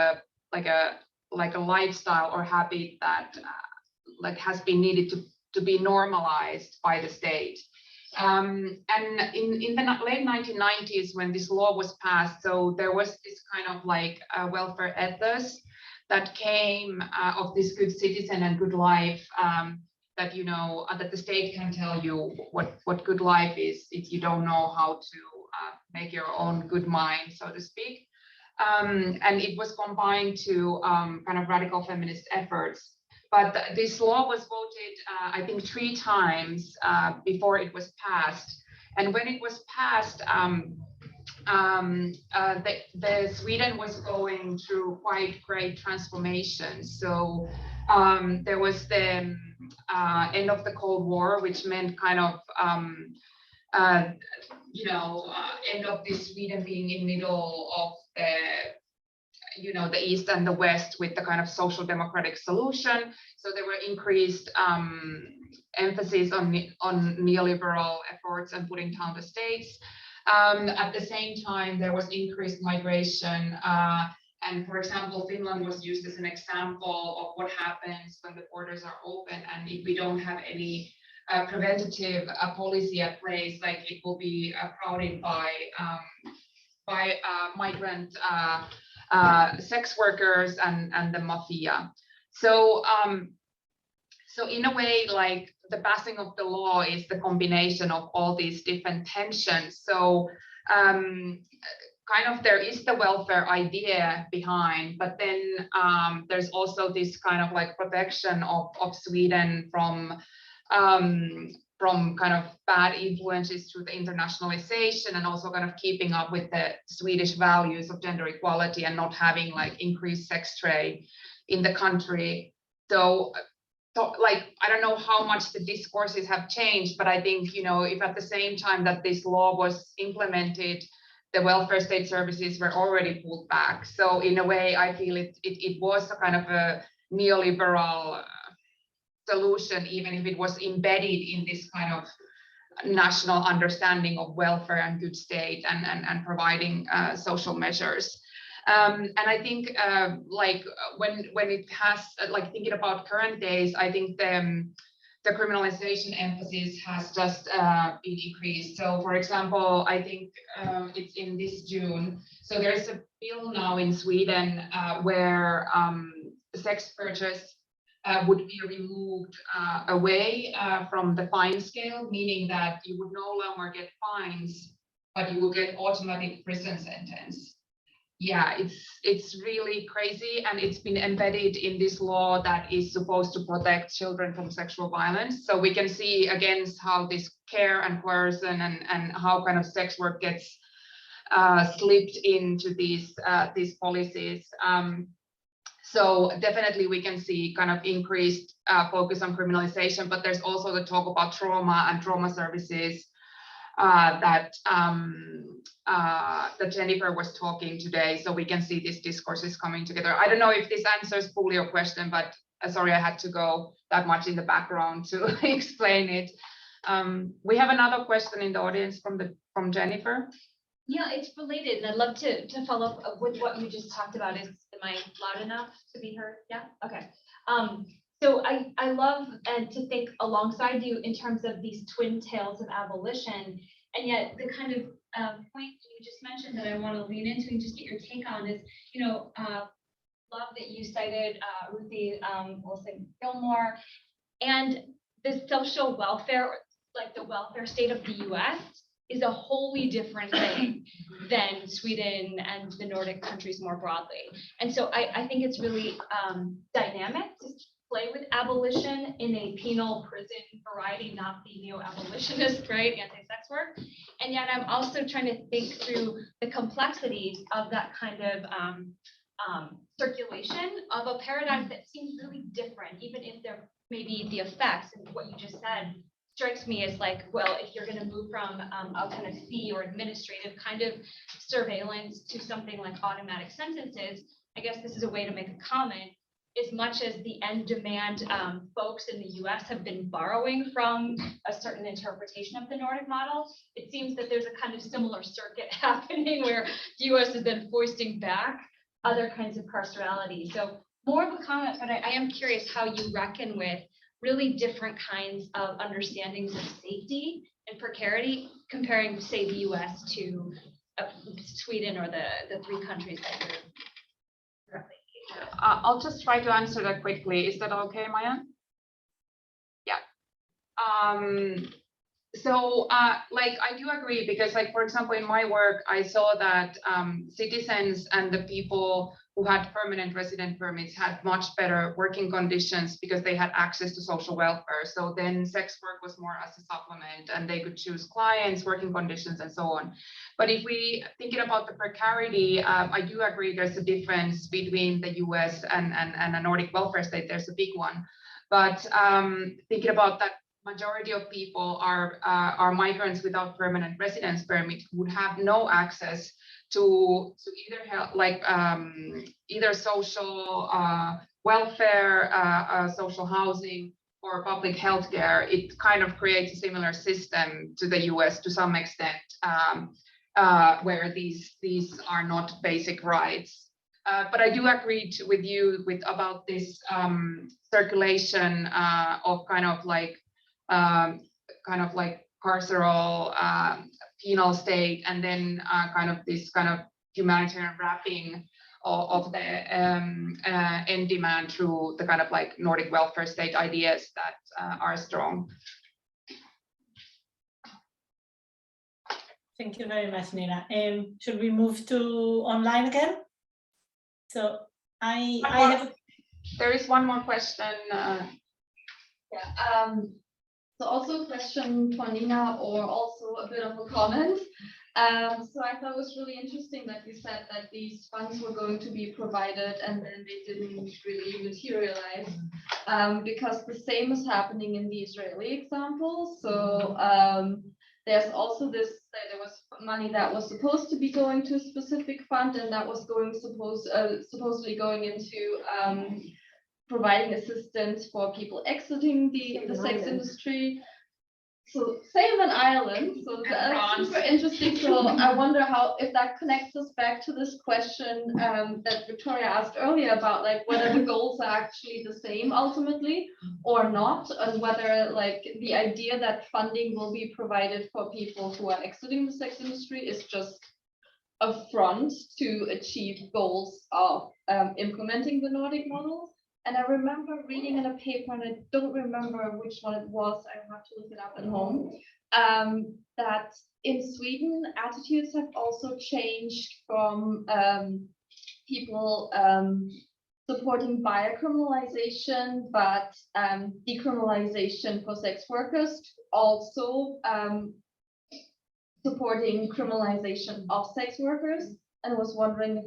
a lifestyle or habit that like has been needed to be normalized by the state. And in the late 1990s, when this law was passed, so there was this kind of like welfare ethos that came of this good citizen and good life, that, you know, that the state can tell you what good life is if you don't know how to make your own good mind, so to speak. And it was combined to kind of radical feminist efforts. But this law was voted, I think, 3 times before it was passed. And when it was passed, the Sweden was going through quite great transformation. So there was the end of the Cold War, which meant kind of, you know, end of this Sweden being in middle of the, you know, the East and the West with the kind of social democratic solution. So there were increased emphasis on neoliberal efforts and putting down the states. At the same time, there was increased migration. And for example, Finland was used as an example of what happens when the borders are open and if we don't have any preventative policy at place, like it will be crowded by migrant sex workers and the mafia. So so in a way, like the passing of the law is the combination of all these different tensions. So kind of there is the welfare idea behind, but then there's also this kind of like protection of Sweden from kind of bad influences through the internationalization, and also kind of keeping up with the Swedish values of gender equality and not having like increased sex trade in the country. So like, I don't know how much the discourses have changed, but I think, you know, if at the same time that this law was implemented, the welfare state services were already pulled back. So in a way, I feel it was a kind of a neoliberal solution, even if it was embedded in this kind of national understanding of welfare and good state and providing social measures. And I think like when it has, like thinking about current days, I think the criminalization emphasis has just been increased. So for example, I think it's in this June. So there's a bill now in Sweden where sex purchase would be removed away from the fine scale, meaning that you would no longer get fines, but you will get automatic prison sentence. Yeah, it's really crazy, and it's been embedded in this law that is supposed to protect children from sexual violence. So we can see against how this care and coercion and how kind of sex work gets slipped into these policies. So definitely we can see kind of increased focus on criminalization, but there's also the talk about trauma and trauma services that Jennifer was talking today. So we can see these discourses coming together. I don't know if this answers fully your question, but sorry, I had to go that much in the background to explain it. We have another question in the audience from Jennifer. Yeah, it's related, and I'd love to follow up with what you just talked about. Am I loud enough to be heard? Yeah, okay. So I love and to think alongside you in terms of these twin tails of abolition, and yet the kind of point you just mentioned that I want to lean into and just get your take on is, you know, love that you cited Ruthie Wilson-Gilmore, and the social welfare, like the welfare state of the US, is a wholly different thing than Sweden and the Nordic countries more broadly. And so I think it's really dynamic to play with abolition in a penal prison variety, not the neo-abolitionist, right, anti-sex work. And yet I'm also trying to think through the complexities of that kind of circulation of a paradigm that seems really different, even if there may be the effects, and what you just said strikes me as like, well, if you're going to move from a kind of fee or administrative kind of surveillance to something like automatic sentences, I guess this is a way to make a comment. As much as the end demand folks in the US have been borrowing from a certain interpretation of the Nordic model, it seems that there's a kind of similar circuit happening where the US is then foisting back other kinds of carcerality. So more of a comment, but I am curious how you reckon with really different kinds of understandings of safety and precarity, comparing, say, the US to Sweden or the three countries that you're directly engaged with. I'll just try to answer that quickly. Is that okay, Maayan? Yeah. So like, I do agree, because like, for example, in my work, I saw that citizens and the people who had permanent resident permits had much better working conditions because they had access to social welfare. So then sex work was more as a supplement, and they could choose clients, working conditions, and so on. But if we thinking about the precarity, I do agree there's a difference between the US and a Nordic welfare state. There's a big one. But thinking about that, majority of people are migrants without permanent residence permit who would have no access to either help, like either social welfare, social housing, or public health care. It kind of creates a similar system to the US to some extent, where these are not basic rights. But I do agree with you about this circulation of kind of like carceral penal state, and then kind of this kind of humanitarian wrapping of the end demand through the kind of like Nordic welfare state ideas that are strong. Thank you very much, Niina. Should we move to online again? So there is one more question. So also a question for Niina, or also a bit of a comment. So I thought it was really interesting that you said that these funds were going to be provided and then they didn't really materialize, because the same is happening in the Israeli example. So there's also there was money that was supposed to be going to a specific fund, and that was supposedly going into providing assistance for people exiting the sex industry. So same in Ireland, so that's super interesting. So I wonder if that connects us back to this question that Victoria asked earlier about, like, whether the goals are actually the same ultimately or not, and whether, like, the idea that funding will be provided for people who are exiting the sex industry is just a front to achieve goals of implementing the Nordic model. And I remember reading in a paper, and I don't remember which one it was, I have to look it up at home, that in Sweden, attitudes have also changed from people supporting biocriminalization, but decriminalization for sex workers, also supporting criminalization of sex workers, and was wondering if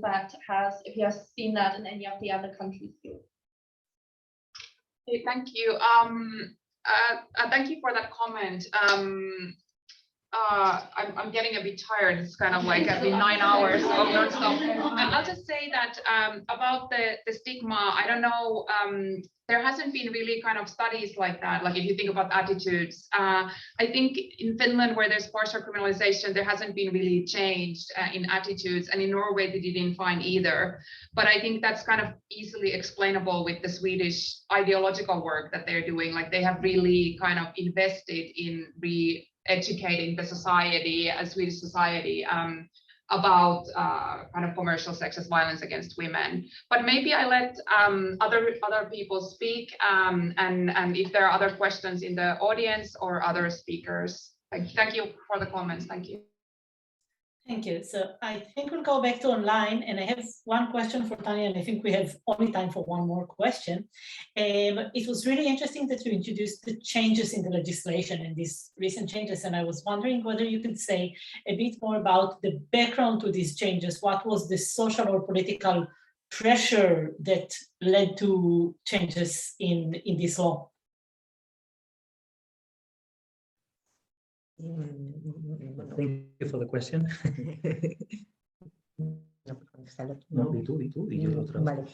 you have seen that in any of the other countries too. Okay, thank you. Thank you for that comment. I'm getting a bit tired. It's kind of like every 9 hours of non-stop. I'll just say that about the stigma, I don't know, there hasn't been really kind of studies like that. Like if you think about attitudes, I think in Finland, where there's partial criminalization, there hasn't been really changed in attitudes, and in Norway they didn't find either. But I think that's kind of easily explainable with the Swedish ideological work that they're doing. Like they have really kind of invested in educating the society, Swedish society, about kind of commercial sexist violence against women. But maybe I let other people speak, and if there are other questions in the audience or other speakers. Thank you for the comments. Thank you. Thank you. So I think we'll go back to online, and I have one question for Tania, and I think we have only time for one more question. It was really interesting that you introduced the changes in the legislation and these recent changes, and I was wondering whether you could say a bit more about the background to these changes. What was the social or political pressure that led to changes in this law? Thank you for the question. Vale.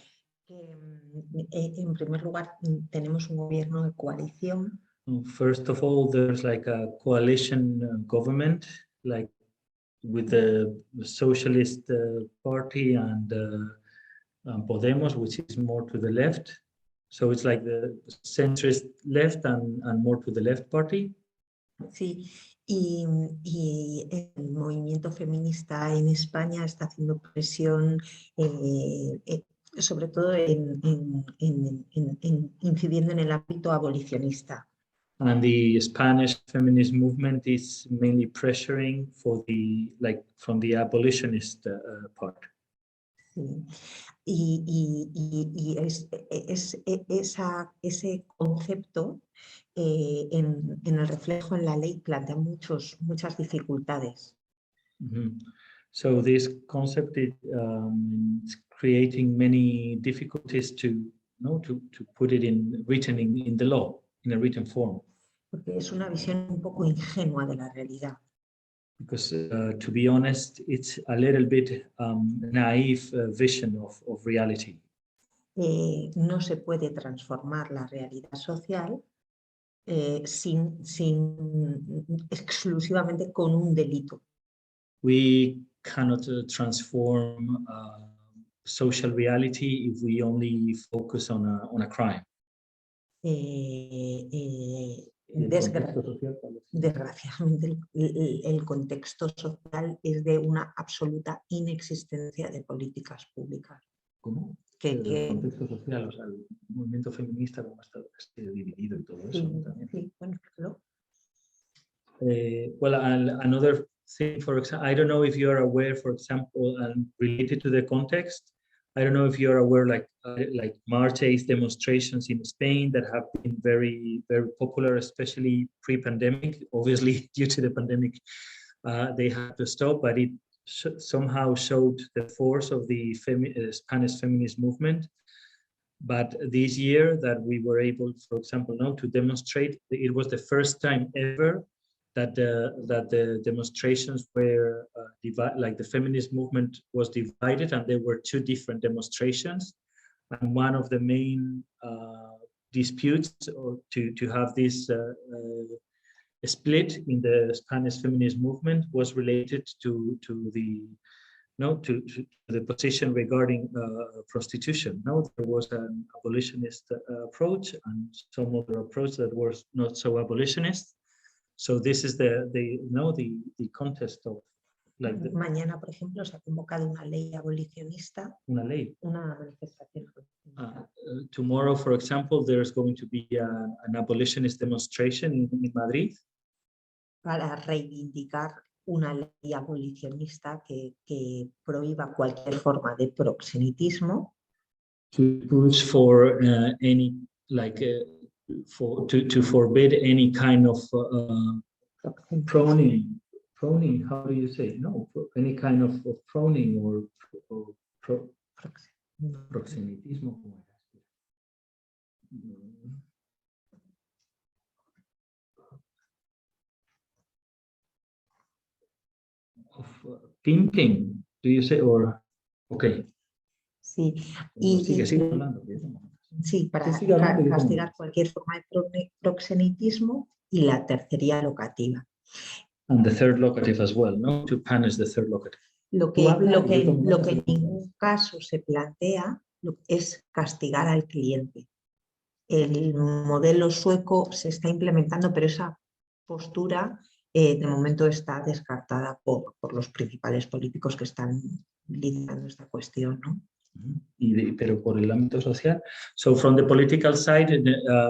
En primer lugar, tenemos un gobierno de coalición. First of all, there's like a coalition government, like with the Socialist Party and Podemos, which is more to the left. So it's like the centrist left and more to the left party. Sí, y el movimiento feminista en España está haciendo presión, sobre todo incidiendo en el ámbito abolicionista. And the Spanish feminist movement is mainly pressuring for from the abolitionist part. Sí. Y ese concepto en el reflejo en la ley plantea muchas dificultades. Mm-hmm. So this concept is creating many difficulties to put it written in the law, in a written form. Porque es una visión un poco ingenua de la realidad. Because to be honest, it's a little bit naive vision of reality. No se puede transformar la realidad social exclusivamente con un delito. We cannot transform social reality if we only focus on a crime. Desgraciadamente el contexto social es de una absoluta inexistencia de políticas públicas. ¿Cómo? El contexto social, o sea, el movimiento feminista como está dividido y todo eso. Sí, ¿no? También. Sí, bueno, claro. Well, another thing, for example, I don't know if you're aware, for example, and related to the context, I don't know if you're aware, like March 8th demonstrations in Spain that have been very, very popular, especially pre-pandemic. Obviously, due to the pandemic, they had to stop, but it somehow showed the force of the Spanish feminist movement. But this year that we were able, for example, now to demonstrate, it was the first time ever that the demonstrations were like the feminist movement was divided, and there were two different demonstrations. And one of the main disputes or to have this split in the Spanish feminist movement was related to the position regarding prostitution. No, there was an abolitionist approach and some other approach that was not so abolitionist. So this is the context of like mañana, por ejemplo, se ha convocado una ley abolicionista. Una ley. Una manifestación. Tomorrow, for example, there's going to be an abolitionist demonstration in Madrid. Para reivindicar una ley abolicionista que prohíba cualquier forma de proxenetismo. To push for any to forbid any kind of proning. How do you say? No, any kind of proning or proxenetismo. Of pimping, do you say, or okay? Sí, sí, para castigar cualquier forma de proxenetismo, y la tercería locativa. And the third locative as well, no? To punish the third locative. Lo que en ningún caso se plantea es castigar al cliente. El modelo sueco se está implementando, pero esa postura de momento está descartada por los principales políticos que están liderando esta cuestión, ¿no? Pero por el ámbito social. So from the political side, I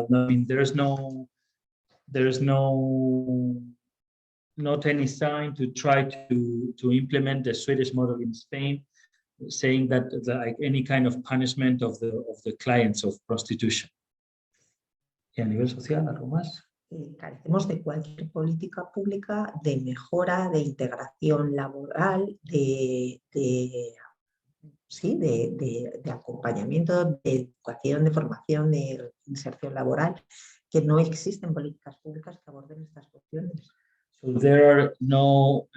mean, there's not any sign to try to implement the Swedish model in Spain, saying that like any kind of punishment of the clients of prostitution. Y a nivel social, algo más. Carecemos de cualquier política pública de mejora, de integración laboral, de acompañamiento, de educación, de formación, de inserción laboral, que no existen políticas públicas que aborden estas cuestiones. So there are no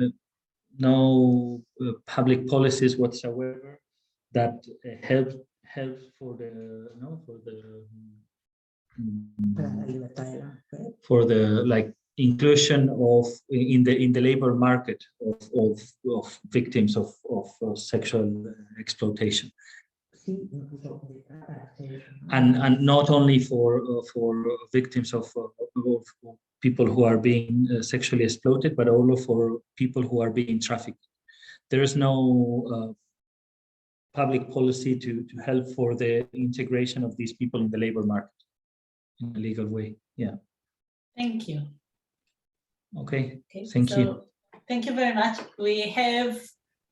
public policies whatsoever that help for the like inclusion of in the labor market of victims of sexual exploitation, and not only for victims of people who are being sexually exploited, but also for people who are being trafficked. There is no public policy to help for the integration of these people in the labor market in a legal way. Yeah. Thank you. Okay. Thank you. Thank you very much. We have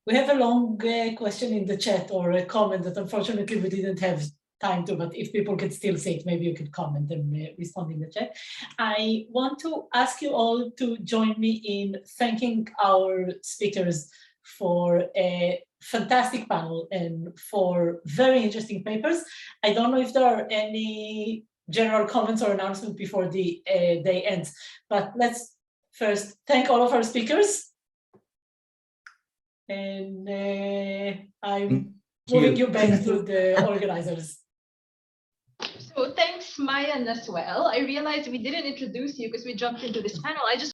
a long question in the chat, or a comment that unfortunately we didn't have time to, but if people could still say it, maybe you could comment and respond in the chat. I want to ask you all to join me in thanking our speakers for a fantastic panel and for very interesting papers. I don't know if there are any general comments or announcements before the day ends, but let's first thank all of our speakers. And I'm moving you back to the organizers. So thanks, Maayan, as well. I realized we didn't introduce you because we jumped into this panel. I just